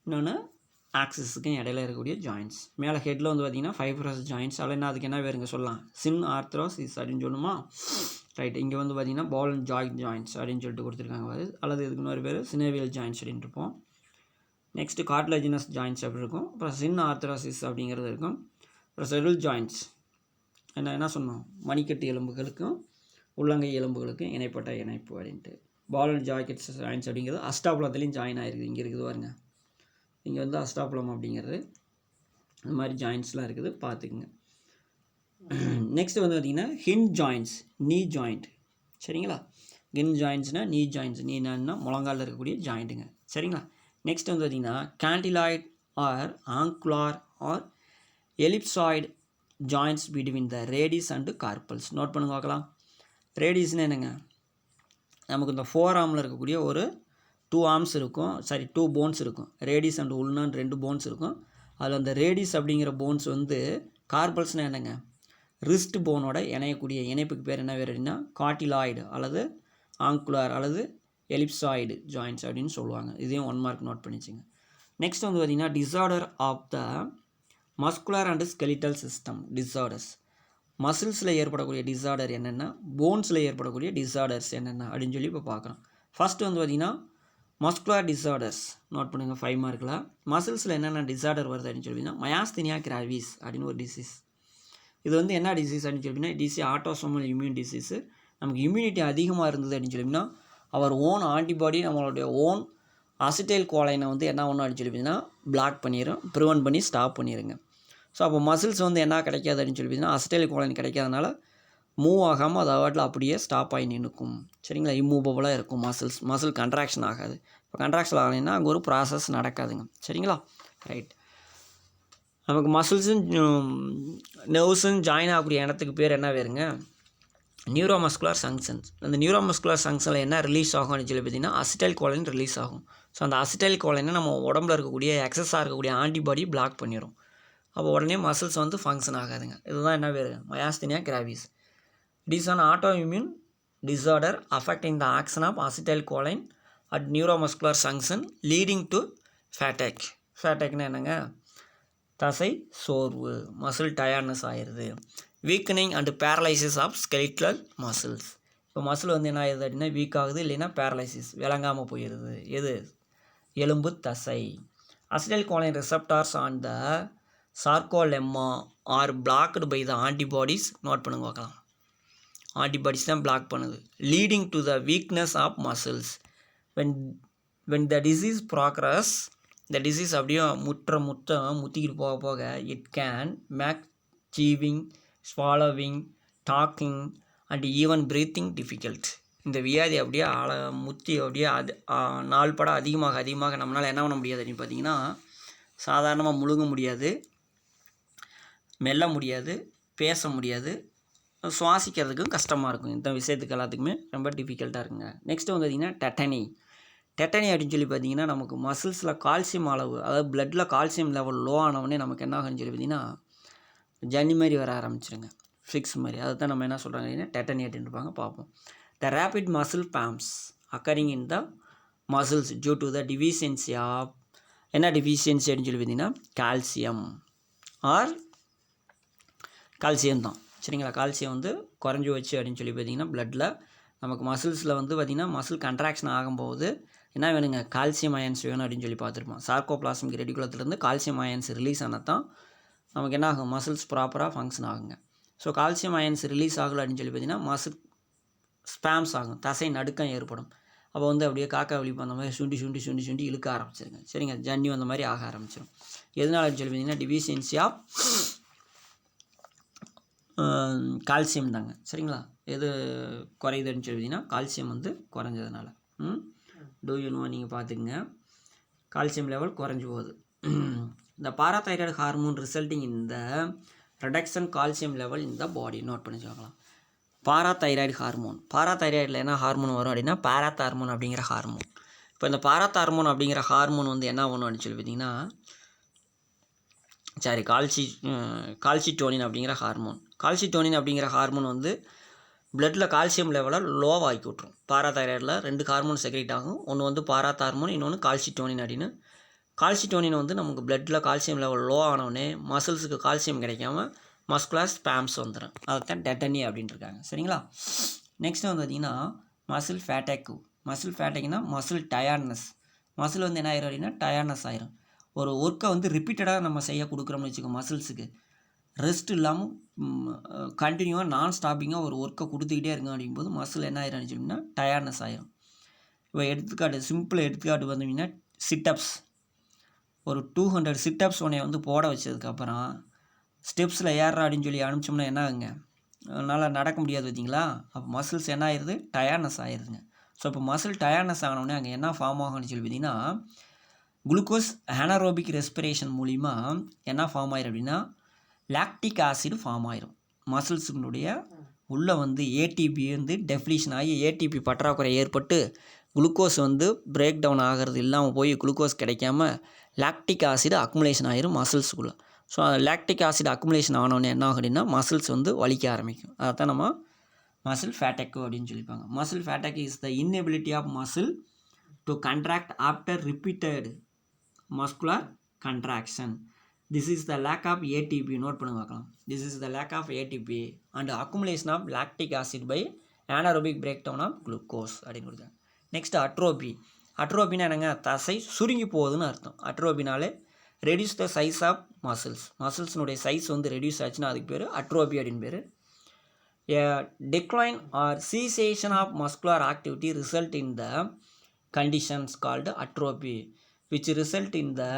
இன்னொன்று ஆக்சிஸுக்கும் இடையில இருக்கக்கூடிய ஜாயின்ட்ஸ். மேலே ஹெட்டில் வந்து பார்த்திங்கன்னா ஃபைப்ரஸ் ஜாயின்ட்ஸ். அதில் என்ன அதுக்கு என்ன வேறுங்க சொல்லலாம், சின் ஆர்த்ரோசிஸ் அப்படின்னு சொல்லணுமா, ரைட். இங்கே வந்து பார்த்திங்கன்னா பால் அண்ட் ஜாயின்ட்ஸ் அப்படின்னு சொல்லிட்டு கொடுத்துருக்காங்க, அல்லது இதுக்கு இன்னொரு பேர் சினேவியல் ஜாயின்ட்ஸ் அப்படின்னு இருப்போம். நெக்ஸ்ட்டு கார்ட்லேஜினஸ் ஜாயின்ட்ஸ் அப்படி இருக்கும். அப்புறம் சின் ஆர்த்ரோசிஸ் அப்படிங்கிறது இருக்கும். அப்புறம் செட்டில் ஜாயின்ட்ஸ் என்ன சொன்னோம், மணிக்கட்டு எலும்புகளுக்கும் உள்ளங்கை எலும்புகளுக்கும் இணைப்பட்ட இணைப்பு அப்படின்ட்டு. பால் அண்ட் ஜாயின்ட்ஸ் அப்படிங்கிறது அஸ்டாபுலத்துலேயும் ஜாயின் ஆகிருக்குது. இங்கே இருக்குது பாருங்க, இங்கே வந்து அஸ்டாபுலம் அப்படிங்கிறது, இந்த மாதிரி ஜாயின்ட்ஸ்லாம் இருக்குது, பார்த்துக்குங்க. நெக்ஸ்ட்டு வந்து பார்த்திங்கன்னா ஹின் ஜாயின்ட்ஸ், நீ ஜாயிண்ட். சரிங்களா, ஹின் ஜாயின்ட்ஸ்னால் நீ ஜாயின்ட்ஸ், நீ என்னன்னா முழங்காலில் இருக்கக்கூடிய ஜாயிண்ட்டுங்க. சரிங்களா, நெக்ஸ்ட் வந்து பார்த்திங்கன்னா condyloid or angular or ellipsoid joints between the radius and carpals. Note பண்ணுங்க பார்க்கலாம். ரேடிஸ்னால் என்னங்க, நமக்கு இந்த 4 ஆர்மில் இருக்கக்கூடிய ஒரு 2 ஆர்ம்ஸ் இருக்கும், 2 போன்ஸ் இருக்கும். ரேடிஸ் அண்ட் உல்னான்னு 2 போன்ஸ் இருக்கும். அதில் அந்த ரேடிஸ் அப்படிங்கிற போன்ஸ் வந்து கார்பல்ஸ்னால் என்னங்க, ரிஸ்ட் போனோட இணையக்கூடிய இணைப்புக்கு பேர் என்ன பேர் அப்படின்னா கார்டிலாய்டு அல்லது ஆங்குலார் அல்லது எலிப்சாய்டு ஜாயின்ட்ஸ் அப்படின்னு சொல்லுவாங்க. இதையும் 1 மார்க் நோட் பண்ணிச்சுங்க. நெக்ஸ்ட் வந்து பார்த்திங்கன்னா disorder of the muscular and skeletal system disorders. மசில்ஸில் ஏற்படக்கூடிய டிஸார்டர் என்னென்னா, போன்ஸில் ஏற்படக்கூடிய டிஸார்டர்ஸ் என்னென்ன அப்படின்னு சொல்லி இப்போ பார்க்குறோம். ஃபஸ்ட்டு வந்து பார்த்திங்கன்னா மஸ்குலர் டிஸார்டர்ஸ் நோட் பண்ணுங்கள் 5 மார்க்கில். மசில்ஸில் என்னென்ன டிஸார்டர் வருது அப்படின்னு சொல்லிங்கன்னா மயாஸ்தீனியா கிராவிஸ் அப்படின்னு ஒரு டிசீஸ். இது வந்து என்ன டிசீஸ் அப்படின்னு சொல்லிங்கன்னா டிசீஸ் ஆட்டோசோமல் இம்யூன் டிசீஸு. நமக்கு இம்யூனிட்டி அதிகமாக இருந்தது அப்படின்னு சொல்லிங்கன்னா அவர் ஓன் ஆன்டிபாடி நம்மளுடைய ஓன் அசிட்டைல் கோலைனை வந்து என்ன ஒன்று அப்படின்னு சொல்லி பார்த்தீங்கன்னா பிளாக் பண்ணிடும், ப்ரிவென்ட் பண்ணி ஸ்டாப் பண்ணிடுங்க. ஸோ அப்போ மசில்ஸ் வந்து என்ன கிடைக்காது அப்படின்னு சொல்லி பார்த்தீங்கன்னா அசிட்டைல் கோலைன் கிடைக்காதனால மூவ் ஆகாமல் அது வாட்டில் அப்படியே ஸ்டாப் ஆகி நிற்கும். சரிங்களா, இம்மூவபுளாக இருக்கும். மசில் கண்ட்ராக்ஷன் ஆகாது. இப்போ கண்ட்ராக்ஷன் ஆகலைன்னா அங்கே ஒரு ப்ராசஸ் நடக்காதுங்க. சரிங்களா, ரைட். நமக்கு மசில்ஸும் நர்வ்ஸும் ஜாயின் ஆகக்கூடிய இடத்துக்கு பேர் என்ன வேறுங்க, நியூரோமஸ்குலர் ஃபங்க்ஷன்ஸ். அந்த நியூரோமஸ்குலர் ஃபங்க்ஷனில் என்ன ரிலீஸ் ஆகும் அப்படின்னு சொல்லி பார்த்தீங்கன்னா அசிட்டைல் கோலைன் ரிலீஸ் ஆகும். ஸோ அந்த அசிட்டைல் கோலைனை நம்ம உடம்புல இருக்கக்கூடிய எக்ஸஸாக இருக்கக்கூடிய ஆன்டிபாடி பிளாக் பண்ணிடும். அப்போ உடனே மசில்ஸ் வந்து ஃபங்க்ஷன் ஆகாதுங்க. இதுதான் என்ன பேர், myasthenia gravis. It is an autoimmune disorder affecting the action of acetylcholine at neuromuscular function leading to fatigue. ஃபேட்டேக்னா என்னங்க, தசை சோர்வு, மசில் டயர்ட்னஸ் ஆயிடுது. Weakening and paralysis of skeletal muscles. இப்போ மசில் வந்து என்ன ஆயிடுது அப்படின்னா வீக் ஆகுது, இல்லைன்னா பேரலைசிஸ் விளங்காமல் போயிடுது. எது? எலும்பு தசை. Acetylcholine receptors on the sarcolemma are blocked by the antibodies. Note பண்ணுங்க பார்க்கலாம். ஆன்டிபாடிஸ் தான் பிளாக் பண்ணுது. Leading to the weakness of muscles. when the disease progress, the disease அப்படியே முத்திக்கிட்டு போக போக it can make chewing, swallowing, talking and even breathing difficult. இந்த வியாதி அப்படியே முத்தி அப்படியே நாள் பட அதிகமாக நம்மளால் என்ன பண்ண முடியாது அப்படின்னு பார்த்தீங்கன்னா சாதாரணமாக முழுங்க முடியாது, மெல்ல முடியாது, பேச முடியாது, சுவாசிக்கிறதுக்கும் கஷ்டமாக இருக்கும். இந்த விஷயத்துக்கு எல்லாத்துக்குமே ரொம்ப டிஃபிகல்ட்டாக இருக்குங்க. நெக்ஸ்ட்டு வந்து பார்த்திங்கன்னா டெட்டனி அப்படின்னு சொல்லி பார்த்தீங்கன்னா நமக்கு மசில்ஸில் கால்சியம் அளவு, அதாவது பிளட்டில் கால்சியம் லெவல் லோ ஆனவுடனே நமக்கு என்ன ஆகுன்னு சொல்லி பார்த்தீங்கன்னா ஜன்னி மாதிரி வர ஆரம்பிச்சிருங்க, ஃபிக்ஸ் மாதிரி. அதை தான் நம்ம என்ன சொல்கிறாங்க அப்படின்னா டெட்டனி அப்படின்னு இருப்பாங்க. பார்ப்போம். The rapid muscle spasms occurring in the muscles due to the deficiency of, என்ன டிஃபிஷியன்சி அப்படின்னு சொல்லி பார்த்தீங்கன்னா கால்சியம் ஆர் கால்சியம் தான். சரிங்களா? கால்சியம் வந்து குறைஞ்சி வச்சு அப்படின்னு சொல்லி பார்த்தீங்கன்னா பிளட்டில் நமக்கு மசில்ஸில் வந்து பார்த்திங்கன்னா மசில் கண்ட்ராக்ஷன் ஆகும்போது என்ன வேணுங்க? கால்சியம் அயன்ஸ் வேணும் அப்படின்னு சொல்லி பார்த்துருப்போம். சார்கோபிளாஸ்மிக் ரெட்டிகுலத்துலேருந்து கால்சியம் அயன்ஸ் ரிலீஸ் ஆனால் தான் நமக்கு என்ன ஆகும்? மசில்ஸ் ப்ராப்பராக ஃபங்க்ஷன் ஆகுங்க. ஸோ கால்சியம் அயன்ஸ் ரிலீஸ் ஆகலை அப்படின்னு சொல்லி பார்த்தீங்கன்னா மசில் ஸ்பேம்ஸ் ஆகும், தசை நடுக்கம் ஏற்படும். அப்போ வந்து அப்படியே காக்கா விழிப்பு அந்த மாதிரி சுண்டி இழுக்க ஆரம்பிச்சிருங்க. சரிங்க? ஜன்னி அந்த மாதிரி ஆக ஆரம்பிச்சிடும். எதனாலன்னு சொல்லி பார்த்தீங்கன்னா டிஃபிஷியன்சி ஆஃப் கால்சியம் தாங்க. சரிங்களா? எது குறையுதுன்னு சொல்லி பார்த்தீங்கன்னா கால்சியம் வந்து குறைஞ்சதுனால. நீங்கள் பார்த்துக்குங்க, கால்சியம் லெவல் குறைஞ்சி போகுது. இந்த parathyroid hormone resulting in the reduction calcium level in the body. Note பண்ணி வச்சுக்கலாம். பாராதைராய்டு ஹார்மோன், பாராதைராய்டில் என்ன ஹார்மோன் வரும் அப்படின்னா பாராத்தார்மோன் அப்படிங்கிற ஹார்மோன். இப்போ இந்த பாராத்தார்மோன் அப்படிங்கிற ஹார்மோன் வந்து என்ன பண்ணும் அப்படின்னு சொல்லி பார்த்தீங்கன்னா கால்சிட்டோனின் அப்படிங்கிற ஹார்மோன். கால்சிட்டோனின் அப்படிங்கிற ஹார்மோன் வந்து பிளட்டில் கால்சியம் லெவலை லோவாக ஆக்கி விட்ரும். பாராதைராய்டில் 2 ஹார்மோன் செக்ரேட் ஆகும். ஒன்று வந்து பாராத்தார்மோன், இன்னொன்று கால்சிட்டோனின் அப்படின்னு. கால்சிட்டோனின் வந்து நமக்கு பிளட்டில் கால்சியம் லெவல் லோ ஆனவுடனே மசில்ஸுக்கு கால்சியம் கிடைக்காம மஸ்குலர் ஸ்பாம்ஸ் வந்துடும். அதுதான் டெட்டனி அப்படின்ட்டு இருக்காங்க. சரிங்களா? நெக்ஸ்ட் வந்து பார்த்திங்கன்னா மசில் ஃபேட்டேக்கு. மசில் ஃபேட்டேக்குனா மசில் டயர்ட்னஸ். மசில் வந்து என்ன ஆயிரும் அப்படின்னா டயர்ட்னஸ் ஆயிரும். ஒரு ஒர்க்கை வந்து ரிப்பீட்டடாக நம்ம செய்ய கொடுக்குறோம்னு வச்சுக்கோங்க, மசில்ஸுக்கு ரெஸ்ட் இல்லாமல் கண்டினியூவாக நான் ஸ்டாப்பிங்காக ஒரு ஒர்க்கை கொடுத்துக்கிட்டே இருங்க அப்படிங்கும்போது மசில் என்ன ஆயிரும் சொன்னீங்கன்னா டயர்ட்னஸ் ஆயிரும். இப்போ எடுத்துக்காட்டு, சிம்பிள் எடுத்துக்காட்டு வந்தீங்கன்னா சிட்டப்ஸ். ஒரு 200 சிட்டப்ஸ் உன்னை வந்து போட வச்சதுக்கப்புறம் ஸ்டெப்ஸில் ஏறுறா அப்படின்னு சொல்லி அனுப்பிச்சோம்னா என்ன ஆகுங்க? அதனால் நடக்க முடியாது பார்த்தீங்களா? அப்போ மசில்ஸ் என்ன ஆயிடுது? டயர்ட்னஸ் ஆயிடுதுங்க. ஸோ இப்போ மசில் டயர்ட்னஸ் ஆனவுடனே அங்கே என்ன ஃபார்ம் ஆகும்னு சொல்லி பார்த்தீங்கன்னா குளுக்கோஸ் அனரோபிக் ரெஸ்பிரேஷன் மூலிமா என்ன ஃபார்ம் ஆயிரும் அப்படின்னா லாக்டிக் ஆசிட் ஃபார்ம் ஆயிரும். மசில்ஸுடைய உள்ளே வந்து ஏடிபி வந்து டெஃப்ளிஷன் ஆகி ஏடிபி பற்றாக்குறை ஏற்பட்டு குளுக்கோஸ் வந்து பிரேக் டவுன் ஆகிறது இல்லாமல் போய் குளுக்கோஸ் கிடைக்காம லாக்டிக் ஆசிட் அக்குமுலேஷன் ஆயிரும் மசில்ஸுக்குள்ளே. ஸோ லாக்டிக் ஆசிட் அக்குமுலேஷன் ஆனோடனே என்ன ஆகும் அப்படின்னா மசில்ஸ் வந்து வலிக்க ஆரம்பிக்கும். அதைத்தான் நம்ம மசில் ஃபேட்டேக்கு அப்படின்னு சொல்லிப்பாங்க. Muscle fatigue is the inability of muscle to contract after repeated muscular contraction. This is the lack of ATP. Note பண்ணுங்க பார்க்கலாம். This is the lack of ATP and accumulation of lactic acid by anaerobic breakdown of glucose அப்படின்னு கொடுத்தாங்க. Next atrophy. அட்ரோபின்னா என்னங்க? தசை சுருங்கி போகுதுன்னு அர்த்தம். அட்ரோபினாலே reduce the size of muscles. மசில்ஸினுடைய சைஸ் வந்து ரெடியூஸ் ஆச்சுன்னா அதுக்கு பேர் அட்ரோபி அப்படின்னு பேர். Decline or cessation of muscular activity result in the conditions called atrophy, which result in the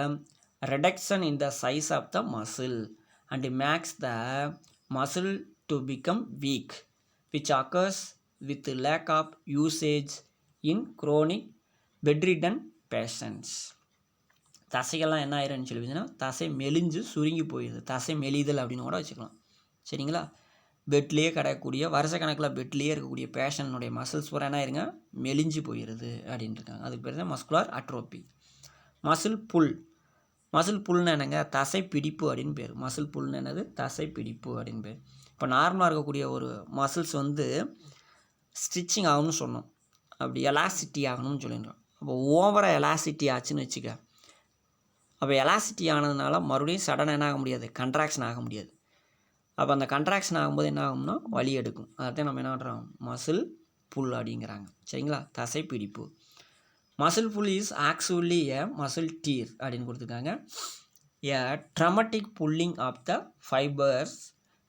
reduction in the size of the muscle and makes the muscle to become weak, which occurs with lack of usage in chronic bedridden patients. தசைகள்லாம் என்ன ஆயிரும்னு சொல்லி பார்த்தீங்கன்னா தசை மெலிஞ்சு சுருங்கி போயிடுது. தசை மெலிதல் அப்படின்னு கூட வச்சுக்கலாம். சரிங்களா? பெட்லேயே கிடக்கக்கூடிய வருஷக்கணக்கில் பெட்லேயே இருக்கக்கூடிய பேஷனுடைய மசில்ஸ் பூரா என்ன ஆயிருங்க? மெலிஞ்சு போயிடுது அப்படின்ட்டு இருக்காங்க. அதுக்கு பேர் தான் மஸ்குலர் அட்ரோபி. மசில் புல். மசில் புல்னு என்னங்க? தசை பிடிப்பு அப்படின்னு பேர். மசில் புல்னு என்னது? தசை பிடிப்பு அப்படின்னு பேர். இப்போ நார்மலாக இருக்கக்கூடிய ஒரு மசில்ஸ் வந்து ஸ்டிச்சிங் ஆகணும்னு சொன்னோம், அப்படி எலாசிட்டி ஆகணும்னு சொல்லிடுறோம். அப்போ ஓவராக எலாசிட்டி ஆச்சுன்னு வச்சுக்க, அப்போ எலாசிட்டி ஆனதுனால மறுபடியும் சடனாக என்ன ஆக முடியாது, கண்ட்ராக்ஷன் ஆக முடியாது. அப்போ அந்த கண்ட்ராக்ஷன் ஆகும்போது என்ன ஆகும்னா வலி எடுக்கும். அதான் நம்ம என்ன பண்ணுறோம், மசில் புல் அப்படிங்கிறாங்க. சரிங்களா, தசை பிடிப்பு. Muscle pull is actually a muscle tear அப்படின்னு கொடுத்துருக்காங்க. A traumatic pulling of the fibres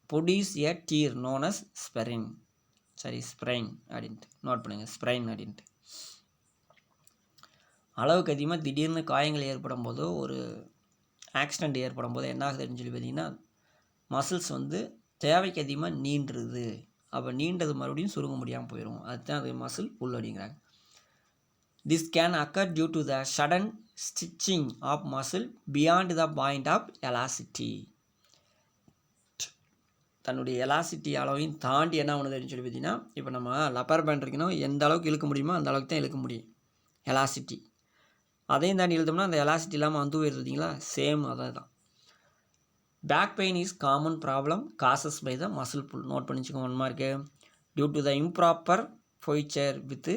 produce a tear known as sprain. சரி, ஸ்ப்ரைன் அப்படின்ட்டு நோட் பண்ணுங்கள், ஸ்ப்ரைன் அப்படின்ட்டு. அளவுக்கு அதிகமாக திடீர்னு காயங்கள் ஏற்படும் போதோ ஒரு ஆக்சிடெண்ட் ஏற்படும் போது என்ன ஆகுதுன்னு சொல்லி பார்த்தீங்கன்னா மசில்ஸ் வந்து தேவைக்கு அதிகமாக நீண்டுருது. அப்போ நீண்டது மறுபடியும் சுருங்க முடியாமல் போயிடும். அதுதான் அது மசில் புல் அப்படிங்கிறாங்க. This can occur due to the sudden stitching of muscle beyond the point of elasticity. தன்னுடைய எலாசிட்டி அளவையும் தாண்டி என்ன பண்ணுதுன்னு சொல்லி பார்த்தீங்கன்னா, இப்போ நம்ம லப்பர் பேண்ட் இருக்கணும், எந்த அளவுக்கு இழுக்க முடியுமோ அந்த அளவுக்கு தான் இழுக்க முடியும் எலாசிட்டி. அதையும் தாண்டி இழுத்தோம்னா அந்த எலாசிட்டி இல்லாமல் வந்து போயிருந்தீங்களா, சேம் அதை தான். Back pain is common problem causes by the muscle pull. Note பண்ணிச்சுக்கோங்க, 1 mark. Due to the improper posture with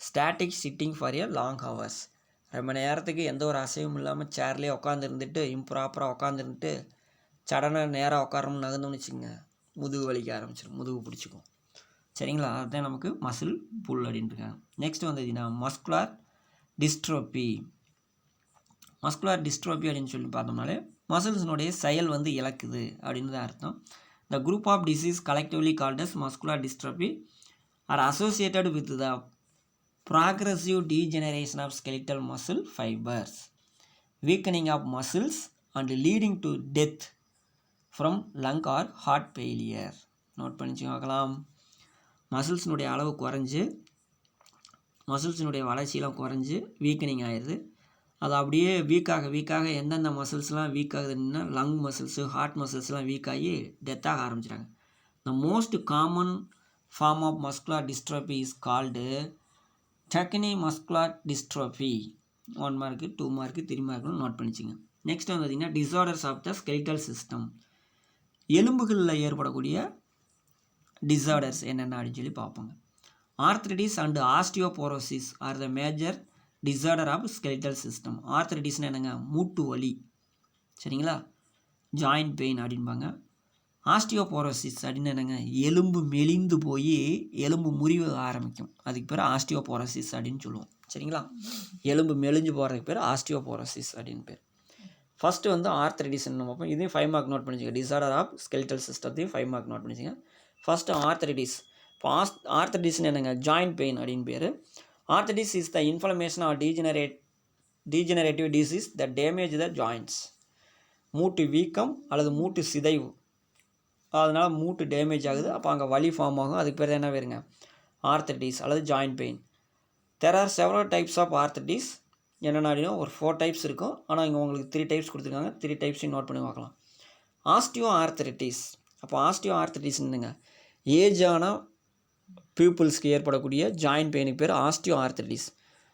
static sitting for a long hours. ரொம்ப நேரத்துக்கு எந்த ஒரு அசைவும் இல்லாமல் சேர்லேயே உட்காந்துருந்துட்டு இம்ப்ராப்பராக உட்காந்துருந்துட்டு சடனாக நேராக உட்காரணும் நகர்ந்தோம்னு வச்சுக்கோங்க, முதுகு வலிக்க ஆரம்பிச்சிடும், முதுகு பிடிச்சிக்கும். சரிங்களா, அதுதான் நமக்கு மசில் புல் அப்படின்ட்டுருக்காங்க. நெக்ஸ்ட் வந்ததுன்னா மஸ்குலர் டிஸ்ட்ரோபி. மஸ்குலர் டிஸ்ட்ரோபி அப்படின்னு சொல்லி பார்த்தோம்னாலே மசில்ஸினுடைய செயல் வந்து இழக்குது அப்படின்னு தான் அர்த்தம். The group of disease collectively called as muscular dystrophy are associated with the progressive degeneration of skeletal muscle fibers, weakening of muscles and leading to death from lung or heart failure. Note பண்ணிச்சு பார்க்கலாம். மசில்ஸினுடைய அளவு குறைஞ்சி மசில்ஸினுடைய வளர்ச்சியெலாம் குறைஞ்சி weakening ஆயிடுது. அது அப்படியே வீக்காக எந்தெந்த மசில்ஸ்லாம் வீக் ஆகுதுன்னா லங் மசில்ஸு, ஹார்ட் மசில்ஸ்லாம் வீக் ஆகி டெத்தாக ஆரம்பிச்சிட்டாங்க. The most common form of muscular dystrophy is called டெக்னி மஸ்குலர் டிஸ்ட்ரோபி. 1 மார்க்கு, 2 மார்க்கு, 3 மார்க்குன்னு நோட் பண்ணிச்சிங்க. நெக்ஸ்ட் வந்து பார்த்திங்கன்னா disorders of the skeletal system. எலும்புகளில் ஏற்படக்கூடிய டிஸார்டர்ஸ் என்னென்ன அப்படின்னு சொல்லி பார்ப்போங்க. Arthritis and osteoporosis are the major disorder of skeletal system. ஆர்த்ரைட்டிஸ்னு என்னங்க, மூட்டு வலி. சரிங்களா, ஜாயிண்ட் பெயின் அப்படின்பாங்க. ஆஸ்டியோபோரோசிஸ் அப்படின்னு என்னங்க, எலும்பு மெலிந்து போய் எலும்பு முறிவு ஆரம்பிக்கும், அதுக்கு பேர் ஆஸ்டியோபோரோசிஸ் அப்படின்னு சொல்லுவோம். சரிங்களா, எலும்பு மெலிஞ்சு போகிறதுக்கு பேர் ஆஸ்டியோபோரோசிஸ் அப்படின்னு பேர். ஃபஸ்ட்டு வந்து ஆர்த்ரைட்டிஸ்ன்னு பார்ப்போம். இதையும் 5 மார்க் நோட் பண்ணிச்சுங்க. டிஸார்டர் ஆஃப் skeletal சிஸ்டத்தையும் 5 மார்க் நோட் பண்ணிச்சுங்க. First arthritis. இப்போ ஆர்த்ரைட்டிஸ்னு என்னங்க, ஜாயிண்ட் பெயின் அப்படின்னு பேர். Arthritis is the inflammation or degenerative disease that damage the joints. மூட்டு வீக்கம் அல்லது மூட்டு சிதைவு, அதனால் மூட்டு டேமேஜ் ஆகுது, அப்போ அங்கே வலி ஃபார்ம் ஆகும், அதுக்கு பேர் என்ன பேருங்க, ஆர்த்ரைட்டிஸ் அல்லது joint pain. There are several types of arthritis. என்னென்ன அப்படின்னா ஒரு 4 டைப்ஸ் இருக்கும், ஆனால் இங்கே உங்களுக்கு 3 டைப்ஸ் கொடுத்துருக்காங்க. 3 டைப்ஸையும் நோட் பண்ணி பார்க்கலாம். Osteo arthritis. அப்போ ஆஸ்டியோ ஆர்த்ரைட்டிஸ்னுங்க ஏஜான பீப்புள்ஸ்க்கு ஏற்படக்கூடிய ஜாயிண்ட் பெயினுக்கு பேர் ஆஸ்டியோ ஆர்த்ரைட்டிஸ்.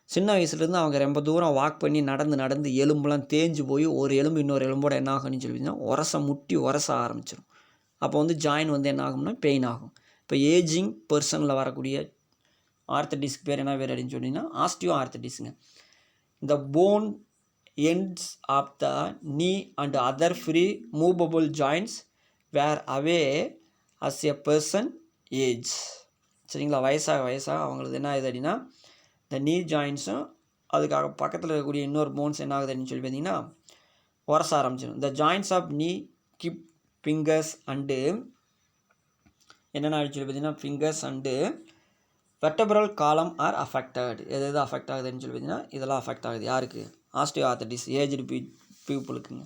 சின்ன வயசுலேருந்து அவங்க ரொம்ப தூரம் வாக் பண்ணி நடந்து எலும்புலாம் தேஞ்சு போய் ஒரு எலும்பு இன்னொரு எலும்போட என்ன ஆகும்னு சொல்லிங்கன்னா முட்டி உரச ஆரம்பிச்சிடும். அப்போ வந்து ஜாயின் வந்து என்ன ஆகும்னா பெயின் ஆகும். இப்போ ஏஜிங் பர்சனில் வரக்கூடிய ஆர்த்ரைட்டிஸ்க்கு பேர் என்ன பேர் அப்படின்னு சொன்னீங்கன்னா ஆஸ்டியோ ஆர்த்ரைட்டிஸுங்க. இந்த phone ends of the knee and other free movable joints wear away as a person age. சரிங்களா, வயசாக அவங்களுக்கு என்ன ஆகுது அப்படின்னா இந்த நீ ஜாயின்ஸும் அதுக்காக பக்கத்தில் இருக்கக்கூடிய இன்னொரு போன்ஸ் என்ன ஆகுது அப்படின்னு சொல்லி பார்த்தீங்கன்னா உரச ஆரம்பிச்சிடும். இந்த ஜாயின்ஸ் ஆஃப் நீ கிப் ஃபிங்கர்ஸ் அண்டு என்னென்ன அப்படின்னு சொல்லி பார்த்தீங்கன்னா ஃபிங்கர்ஸ் அண்டு வெர்டபிரல் காலம் ஆர் அஃபெக்டட். எது அஃபெக்ட் ஆகுதுன்னு சொல்லி பார்த்தீங்கன்னா இதெல்லாம் அஃபெக்ட் ஆகுது. யாருக்கு, ஆஸ்டியோ ஆர்த்ரைட்டிஸ் ஏஜ்டு பீப்புளுக்குங்க.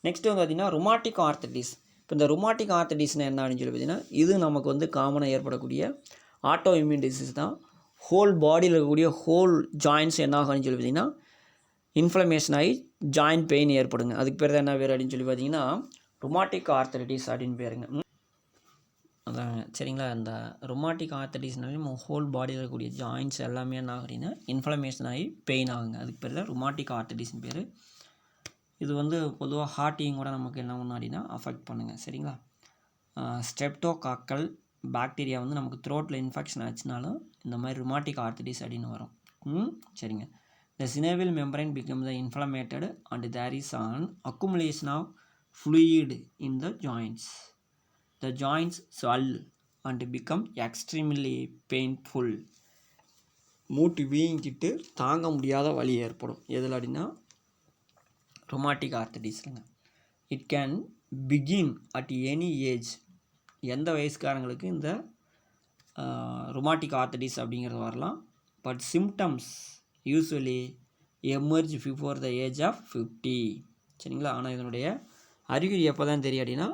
நெக்ஸ்ட்டு வந்து பார்த்திங்கன்னா ருமாட்டிக் ஆர்த்ரைட்டிஸ். இப்போ இந்த ருமாட்டிக் ஆர்த்ரைட்டிஸ்னு என்ன அப்படின்னு சொல்லி பார்த்தீங்கன்னா இது நமக்கு வந்து காமனாக ஏற்படக்கூடிய ஆட்டோ இம்யூன் டிசீஸ் தான். ஹோல் பாடியில் இருக்கக்கூடிய ஹோல் ஜாயின்ஸ் என்ன ஆகும்னு சொல்லி பார்த்தீங்கன்னா இன்ஃப்ளமேஷன் ஆகி ஜாயிண்ட் பெயின் ஏற்படுங்க. அதுக்கு பேர் தான் என்ன பேர் அப்படின்னு சொல்லி பார்த்தீங்கன்னா ருமாட்டிக் ஆர்த்ரைட்டிஸ் அப்படின்னு பேருங்க. அதாங்க சரிங்களா, இந்த ருமாட்டிக் ஆர்த்ரைட்டிஸ்னாலே நம்ம ஹோல் பாடியில் இருக்கக்கூடிய ஜாயின்ஸ் எல்லாமே என்ன ஆகுறீங்கன்னா இன்ஃப்ளமேஷன் ஆகி பெயின் ஆகுங்க. அதுக்கு பேர் தான் ருமாட்டிக் ஆர்த்ரைட்டிஸ்னு பேர். இது வந்து பொதுவாக ஹார்ட்டையும் கூட நமக்கு என்ன ஒன்று அப்படின்னா அஃபெக்ட் பண்ணுங்கள். சரிங்களா, ஸ்ட்ரெப்டோகாக்கல் பாக்டீரியா வந்து நமக்கு த்ரோட்டில் இன்ஃபெக்ஷன் ஆச்சுனாலும் இந்த மாதிரி ருமாட்டிக் ஆர்த்ரைட்டிஸ் அப்படின்னு வரும். சரிங்க, the synovial membrane becomes inflamed and there is an accumulation of fluid in the joints. The joints swell and become extremely painful. மூட்டு வீங்கிட்டு தாங்க முடியாத வலி ஏற்படும். எதில் அப்படின்னா ரொமாட்டிக் ஆர்த்தடிஸ்ங்க. It can begin at any age. எந்த வயசுக்காரங்களுக்கு இந்த ரொமாட்டிக் ஆர்த்தடிஸ் அப்படிங்கிறது வரலாம். But symptoms usually emerge before the age of 50. சரிங்களா? ஆனால் இதனுடைய அறிகுறி எப்போ தான் தெரியும் அப்படின்னா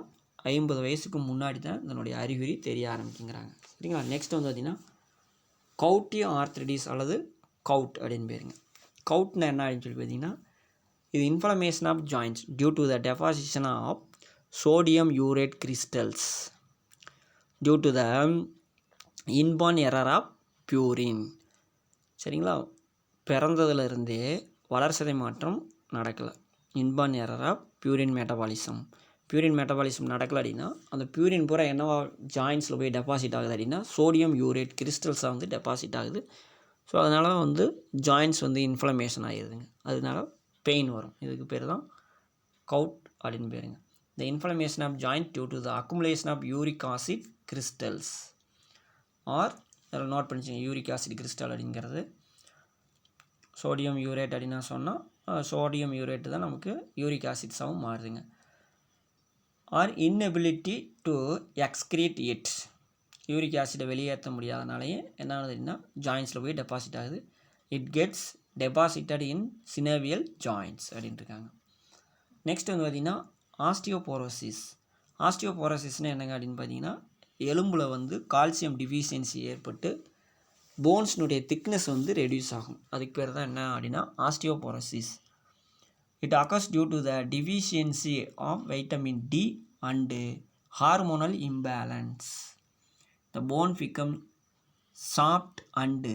50 வயசுக்கு முன்னாடி தான் இதனுடைய அறிகுறி தெரிய ஆரம்பிக்குங்கிறாங்க. சரிங்களா? நெக்ஸ்ட் வந்து பார்த்திங்கன்னா கவுட்டி ஆர்த்ரைட்டிஸ் அல்லது கவுட் அப்படின்னு பேருங்க. கவுட்னா என்ன அப்படின்னு சொல்லி பார்த்தீங்கன்னா இது inflammation of joints due to the deposition of sodium urate crystals due to the inborn error of purine. சரிங்களா? பிறந்ததுலேருந்தே வளர்சிதை மாற்றம் நடக்கலை. Inborn error of purine metabolism. Purine metabolism நடக்கலை அப்படின்னா அந்த பியூரின் பூரா என்னவா ஜாயின்ஸில் போய் டெபாசிட் ஆகுது அப்படின்னா சோடியம் யூரேட் கிறிஸ்டல்ஸாக வந்து டெபாசிட் ஆகுது. ஸோ அதனால் வந்து ஜாயின்ட்ஸ் வந்து இன்ஃப்ளமேஷன் ஆகிடுதுங்க. அதனால பெயின் வரும். இதுக்கு பேர் தான் கவுட் அப்படின்னு பேருங்க. The inflammation of joint due to the accumulation of uric acid crystals or அதில் நோட் பண்ணிச்சுங்க. யூரிக் ஆசிட் கிறிஸ்டல் அப்படிங்கிறது சோடியம் யூரேட் அப்படின்னா சொன்னால் சோடியம் யூரேட்டு தான் நமக்கு யூரிக் ஆசிட்ஸாகவும் மாறுதுங்க. Or inability to excrete it. Uric ஆசிடை வெளியேற்ற முடியாதனாலேயே என்ன ஆகுதுன்னா ஜாயின்ஸில் போய் டெபாசிட் ஆகுது. It gets deposited in synovial joints அப்படின்ட்டு இருக்காங்க. நெக்ஸ்ட் வந்து பார்த்திங்கன்னா ஆஸ்டியோபோரோசிஸ். ஆஸ்டியோபோரோசிஸ்னால் என்னங்க அப்படின்னு பார்த்தீங்கன்னா எலும்பில் வந்து கால்சியம் டிஃபிஷியன்சி ஏற்பட்டு போன்ஸ்னுடைய திக்னஸ் வந்து ரெடியூஸ் ஆகும். அதுக்கு பேர் தான் என்ன அப்படின்னா osteoporosis. It occurs due to the deficiency of vitamin D and hormonal imbalance. The bone becomes soft and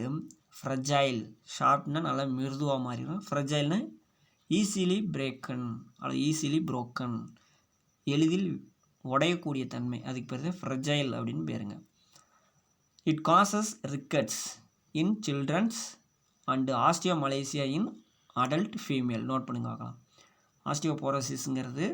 fragile. Sharpனா நல்லா மிருதுவாக மாறிடும். ஃப்ரெஜைல்னா ஈஸிலி பிரேக்கன் அல்லது ஈஸிலி புரோக்கன், எளிதில் உடையக்கூடிய தன்மை. அதுக்கு பேர் தான் ஃப்ரெஜைல் அப்படின்னு பேருங்க. It causes rickets in childrens and osteomalacia in adult female. Note பண்ணுங்க பார்க்கலாம். ஆஸ்டியோபோரோசிஸ்ங்கிறது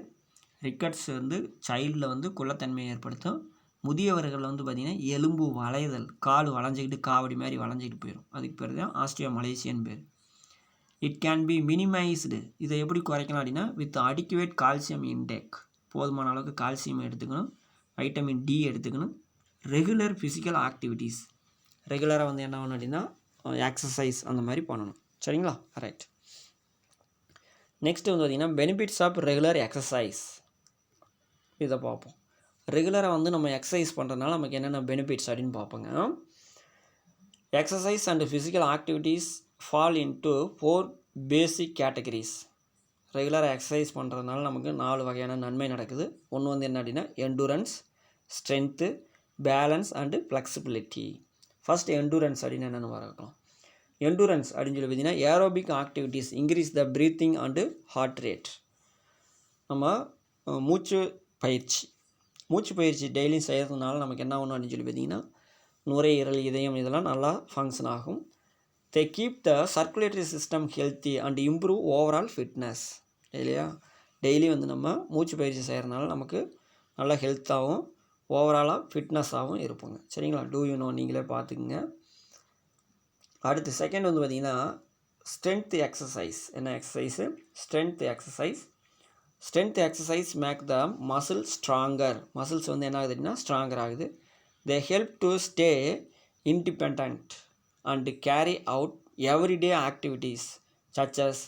ரிக்கட்ஸ் வந்து சைல்டில் வந்து குள்ளத்தன்மையை ஏற்படுத்தும். முதியவர்கள் வந்து பார்த்திங்கன்னா எலும்பு வளைதல், கால் வளைஞ்சிக்கிட்டு காவடி மாதிரி வளைஞ்சிக்கிட்டு போயிடும். அதுக்கு பேர் தான் ஆஸ்டியோமலேசியன் பேர். It can be minimised. இதை எப்படி குறைக்கலாம் அப்படின்னா வித் அடிக்குவேட் கால்சியம் இன்டேக். போதுமான அளவுக்கு கால்சியம் எடுத்துக்கணும், வைட்டமின் டி எடுத்துக்கணும், ரெகுலர் ஃபிசிக்கல் ஆக்டிவிட்டீஸ். ரெகுலராக வந்து என்ன பண்ணணும் அப்படின்னா எக்ஸசைஸ் அந்த மாதிரி பண்ணணும். சரிங்களா? ரைட். நெக்ஸ்ட் வந்து பார்த்திங்கன்னா பெனிஃபிட்ஸ் ஆஃப் ரெகுலர் எக்ஸசைஸ். இதை பார்ப்போம். ரெகுலராக வந்து நம்ம எக்ஸசைஸ் பண்ணுறதுனால நமக்கு என்னென்ன பெனிஃபிட்ஸ் அப்படின்னு பார்ப்போங்க. Exercise and physical activities fall into 4 basic categories. ரெகுலராக எக்ஸசைஸ் பண்ணுறதுனால நமக்கு 4 வகையான நன்மை நடக்குது. ஒன்று வந்து என்ன அப்படின்னா endurance, strength, balance and flexibility. First endurance அப்படின்னு என்னென்னு பார்க்கலாம். எண்டூரன்ஸ் அப்படின்னு சொல்லி பார்த்தீங்கன்னா aerobic activities increase the breathing and heart rate. நம்ம மூச்சு பயிற்சி டெய்லியும் செய்கிறதுனால நமக்கு என்ன ஆகணும் அப்படின்னு சொல்லி பார்த்தீங்கன்னா நுரையீரல், இதயம் இதெல்லாம் நல்லா ஃபங்க்ஷன் ஆகும். They keep the circulatory system healthy and improve overall fitness. இல்லையா? டெய்லி வந்து நம்ம மூச்சு பயிற்சி செய்கிறதுனால நமக்கு நல்லா ஹெல்த்தாகவும் ஓவராலாக ஃபிட்னஸாகவும் இருப்போங்க. சரிங்களா? டூ யூ நோ, நீங்களே பார்த்துக்குங்க. அடுத்து செகண்ட் வந்து பார்த்திங்கன்னா ஸ்ட்ரென்த் எக்ஸசைஸ். என்ன exercise? Strength exercise. Strength exercise make the muscle stronger. Muscles வந்து என்ன ஆகுதுன்னா ஸ்ட்ராங்கர் ஆகுது. They help to stay independent and carry out everyday activities such as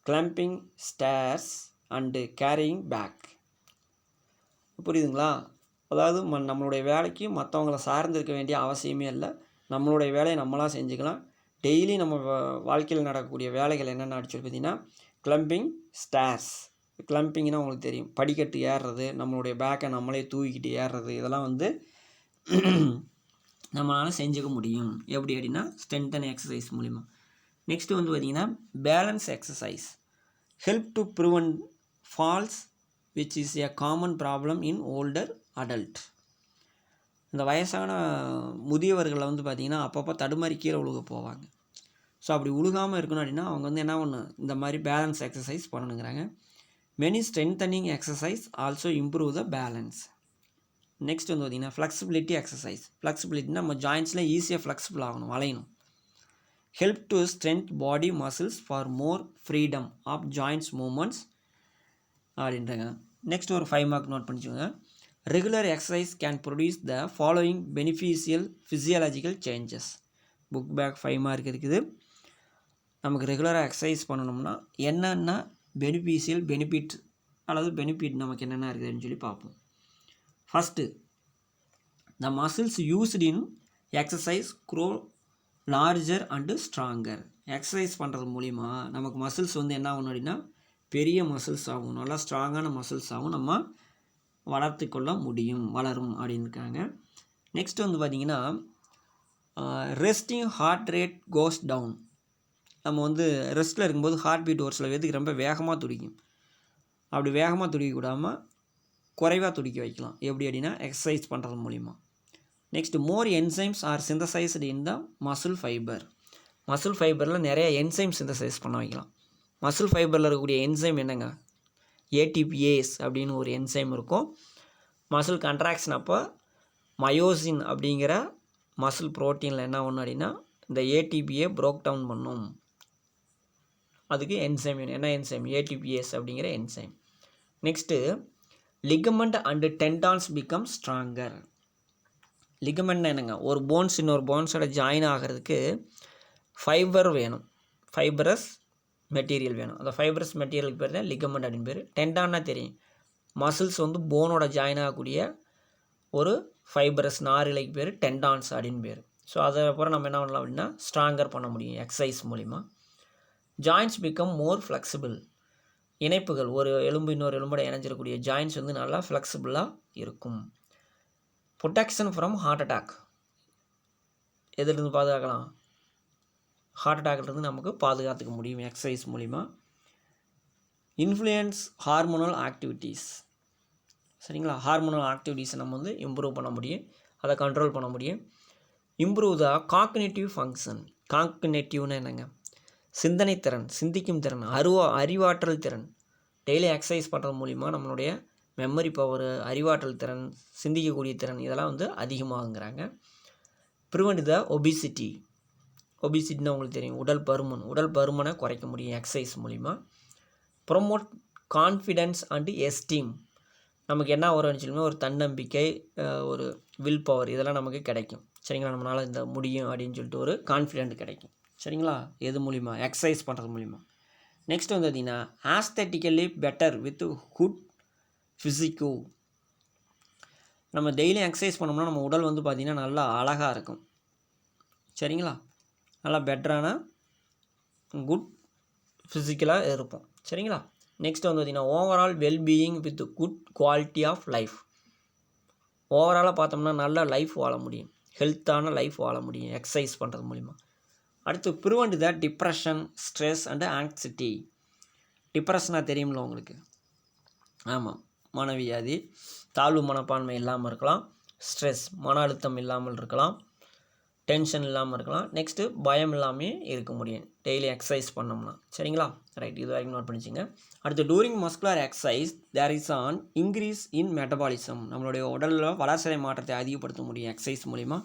climbing stairs and carrying bag. புரியுதுங்களா? அதாவது நம்மளுடைய வேலைக்கு மற்றவங்கள சார்ந்திருக்க வேண்டிய அவசியமே இல்லை. நம்மளுடைய வேலையை நம்மளாக செஞ்சுக்கலாம். டெய்லி நம்ம வாழ்க்கையில் நடக்கக்கூடிய வேலைகள் என்னென்ன சொல்லி பார்த்தீங்கன்னா கிளம்பிங் ஸ்டேர்ஸ். கிளம்பிங்னா உங்களுக்கு தெரியும், படிக்கட்டு ஏறுறது, நம்மளுடைய பேக்கை நம்மளே தூக்கிக்கிட்டு ஏறுறது, இதெல்லாம் வந்து நம்மளால் செஞ்சுக்க முடியும். எப்படி அப்படின்னா ஸ்ட்ரென்தன் எக்ஸசைஸ் மூலிமா. நெக்ஸ்ட்டு வந்து பார்த்திங்கன்னா balance exercise help to prevent falls which is a common problem in older adult. இந்த வயசான முதியவர்களை வந்து பார்த்திங்கன்னா அப்பப்போ தடுமாறி கீழே விழுக போவாங்க. ஸோ அப்படி உழுகாமல் இருக்கணும் அப்படின்னா அவங்க வந்து என்ன பண்ணணும், இந்த மாதிரி பேலன்ஸ் எக்ஸசைஸ் பண்ணணுங்கிறாங்க. Many strengthening exercise also improve the balance. Next வந்து பார்த்திங்கன்னா ஃப்ளெக்சிபிலிட்டி எக்ஸசைஸ். ஃப்ளெக்சிபிலிட்டினா நம்ம ஜாயின்ட்ஸில் ஈஸியாக ஃப்ளெக்சிபிள் ஆகணும், வளையணும். Help to strength body muscles for more freedom of joints movements அப்படின்றாங்க. நெக்ஸ்ட் ஒரு 5 மார்க் நோட் பண்ணிக்கோங்க. Regular exercise can produce the following beneficial physiological changes. Book back 5 mark இருக்குது. நமக்கு ரெகுலராக எக்ஸசைஸ் பண்ணணும்னா என்னென்ன பெனிஃபிட் அல்லது பெனிஃபிட் நமக்கு என்னென்ன இருக்குதுன்னு சொல்லி பார்ப்போம். First, the muscles used in exercise grow larger and stronger. Exercise பண்ணுறது மூலிமா நமக்கு மசில்ஸ் வந்து என்ன ஆகணும் அப்படின்னா பெரிய மசில்ஸ் ஆகும், நல்லா ஸ்ட்ராங்கான மசில்ஸ் ஆகும், நம்ம வளர்த்து கொள்ள முடியும், வளரும் அப்படின்னு இருக்காங்க. நெக்ஸ்ட் வந்து பார்த்திங்கன்னா resting heart rate goes down. நம்ம வந்து ரெஸ்ட்டில் இருக்கும்போது ஹார்ட் பீட் ஒரு சில பேருக்கு ரொம்ப வேகமாக துடிக்கும். அப்படி வேகமாக துடிக்கக்கூடாமல் குறைவாக துடிக்க வைக்கலாம். எப்படி அப்படின்னா எக்ஸசைஸ் பண்ணுறது மூலிமா. Next, more enzymes are synthesised in the muscle fibre. Muscle ஃபைபரில் நிறைய என்சைம் சிந்தசைஸ் பண்ண வைக்கலாம். மசில் ஃபைபரில் இருக்கக்கூடிய என்சைம் என்னங்க, ஏடிபிஏஸ் அப்படின்னு ஒரு என்சைம் இருக்கும். மசில் கண்ட்ராக்ஷன் அப்போ மயோசின் அப்படிங்கிற மசில் ப்ரோட்டீனில் என்ன ஒன்று அப்படின்னா இந்த ஏடிபிஏ ப்ரோக் டவுன் பண்ணும். அதுக்கு என்சைம் என்ன என்சைம், ஏடிபிஏஸ் அப்படிங்கிற enzyme. Next, ligament and tendons become stronger. லிகமெண்ட்னா என்னங்க, ஒரு போன்ஸ் இன்னொரு போன்ஸோட ஜாயின் ஆகிறதுக்கு ஃபைபர் வேணும், ஃபைபரஸ் மெட்டீரியல் வேணும். அந்த ஃபைபரஸ் மெட்டீரியலுக்கு பேர் தான் லிகமெண்ட் அப்படின்னு பேர். டெண்டான்னா தெரியும், மசில்ஸ் வந்து போனோட ஜாயின் ஆகக்கூடிய ஒரு ஃபைபரஸ் நாரிலைக்கு பேர் டெண்டான்ஸ் அப்படின்னு பேர். ஸோ அதுக்கப்புறம் நம்ம என்ன பண்ணலாம் அப்படின்னா ஸ்ட்ராங்கர் பண்ண முடியும் எக்ஸசைஸ் மூலிமா. Joints become more flexible. இணைப்புகள், ஒரு எலும்பு இன்னொரு எலும்போட இணைஞ்சிருக்கக்கூடிய ஜாயின்ட்ஸ் வந்து நல்லா ஃப்ளெக்சிபிளாக இருக்கும். Protection from heart attack. எதுலேருந்து பாதுகாக்கலாம், ஹார்ட் அட்டாக்லேருந்து நமக்கு பாதுகாத்துக்க முடியும் எக்ஸசைஸ் மூலிமா. Influence hormonal activities. சரிங்களா, ஹார்மோனல் ஆக்டிவிட்டீஸை நம்ம வந்து இம்ப்ரூவ் பண்ண முடியும், அதை கண்ட்ரோல் பண்ண முடியும். Improve the cognitive function. காக்னேட்டிவ்னு என்னங்க, சிந்தனை திறன், சிந்திக்கும் திறன், அறிவாற்றல் திறன். டெய்லி எக்ஸசைஸ் பண்ணுறது மூலிமா நம்மளுடைய மெமரி பவர், அறிவாற்றல் திறன், சிந்திக்கக்கூடிய திறன் இதெல்லாம் வந்து அதிகமாகுங்கிறாங்க. ப்ரிவெண்ட் த ஒபிசிட்டி. ஒபிசிட்டின்னா உங்களுக்கு தெரியும், உடல் பருமனை குறைக்க முடியும் எக்ஸசைஸ் மூலிமா. Promote confidence and esteem. நமக்கு என்ன வரும்னு சொல்லுமே ஒரு தன்னம்பிக்கை, ஒரு வில் பவர் இதெல்லாம் நமக்கு கிடைக்கும். சரிங்களா, நம்மளால் இந்த முடியும் அப்படின்னு சொல்லிட்டு ஒரு கான்ஃபிடென்ட் கிடைக்கும். சரிங்களா, எது மூலிமா, எக்ஸசைஸ் பண்ணுறது மூலிமா. நெக்ஸ்ட் வந்து பார்த்திங்கன்னா ஆஸ்தட்டிக்கலி பெட்டர் வித் குட் ஃபிசிக்கு. நம்ம டெய்லி எக்ஸசைஸ் பண்ணோம்னா நம்ம உடல் வந்து பார்த்திங்கன்னா நல்லா அழகாக இருக்கும். சரிங்களா, நல்லா பெட்டரான குட் ஃபிசிக்கலாக இருப்போம். சரிங்களா. நெக்ஸ்ட் வந்து பார்த்திங்கன்னா overall wellbeing with good quality of life. ஓவராலாக பார்த்தோம்னா நல்ல லைஃப் வாழ முடியும், ஹெல்த்தான லைஃப் வாழ முடியும் எக்ஸசைஸ் பண்ணுறது மூலிமா. அடுத்து prevent the depression, stress and anxiety. டிப்ரெஷனாக தெரியுமில்ல உங்களுக்கு, ஆமாம், மனவியாதி, தாழ்வு மனப்பான்மை இல்லாமல் இருக்கலாம், ஸ்ட்ரெஸ் மன அழுத்தம் இல்லாமல் இருக்கலாம், டென்ஷன் இல்லாமல் இருக்கலாம், நெக்ஸ்ட்டு பயம் இல்லாமல் இருக்க முடியும் டெய்லி எக்ஸசைஸ் பண்ணோம்னா. சரிங்களா, ரைட், இது வரைக்கும் நோட் பண்ணிச்சிங்க. அடுத்து during muscular exercise there is an increase in metabolism. நம்மளுடைய உடலில் வளர்சிதை மாற்றத்தை அதிகப்படுத்த முடியும் எக்ஸசைஸ் மூலிமா.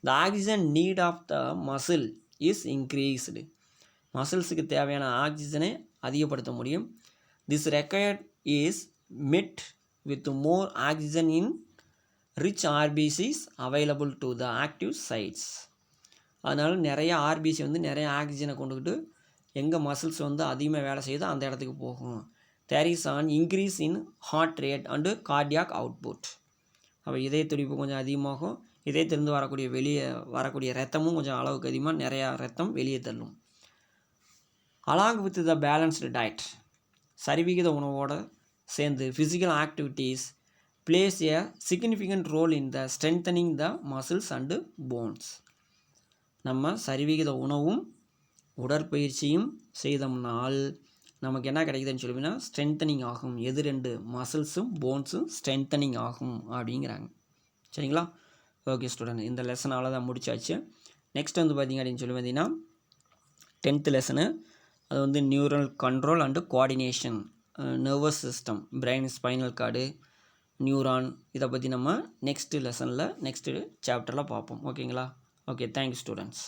The oxygen need of the muscle is increased. மசில்ஸுக்கு தேவையான ஆக்சிஜனை அதிகப்படுத்த முடியும். This required is met with more oxygen in rich RBCs available to the active sites. அதனால் நிறைய ஆர்பிசி வந்து நிறைய ஆக்சிஜனை கொண்டுக்கிட்டு எங்கே மசில்ஸ் வந்து அதிகமாக வேலை செய்யுதோ அந்த இடத்துக்கு போகும். There is an increase in heart rate and cardiac output. அப்போ இதய துடிப்பு கொஞ்சம் அதிகமாகும், இதயத்திலிருந்து வெளியே வரக்கூடிய ரத்தமும் கொஞ்சம் அளவுக்கு அதிகமாக நிறையா ரத்தம் வெளியே தள்ளும். Along with the balanced diet. சரிவிகித உணவோடு சேர்ந்து physical activities plays a significant role in the strengthening the muscles and bones. நம்ம சரிவிகித உணவும் உடற்பயிற்சியும் செய்தோம்னால் நமக்கு என்ன கிடைக்குதுன்னு சொல்லுவீங்கன்னா ஸ்ட்ரென்தனிங் ஆகும். எது ரெண்டு, மசில்ஸும் போன்ஸும் ஸ்ட்ரென்தனிங் ஆகும் அப்படிங்கிறாங்க. சரிங்களா, ஓகே ஸ்டூடெண்ட், இந்த லெசன் அவ்வளோதான் முடிச்சாச்சு. நெக்ஸ்ட் வந்து பார்த்திங்க அப்படின்னு சொல்லி பார்த்தீங்கன்னா 10th லெசனு. அது வந்து neural control and coordination, nervous system, brain, spinal cord, neuron, இதை பற்றி நம்ம நெக்ஸ்ட்டு லெசனில் நெக்ஸ்ட்டு சாப்டரில் பார்ப்போம். ஓகேங்களா? Okay, thank you students.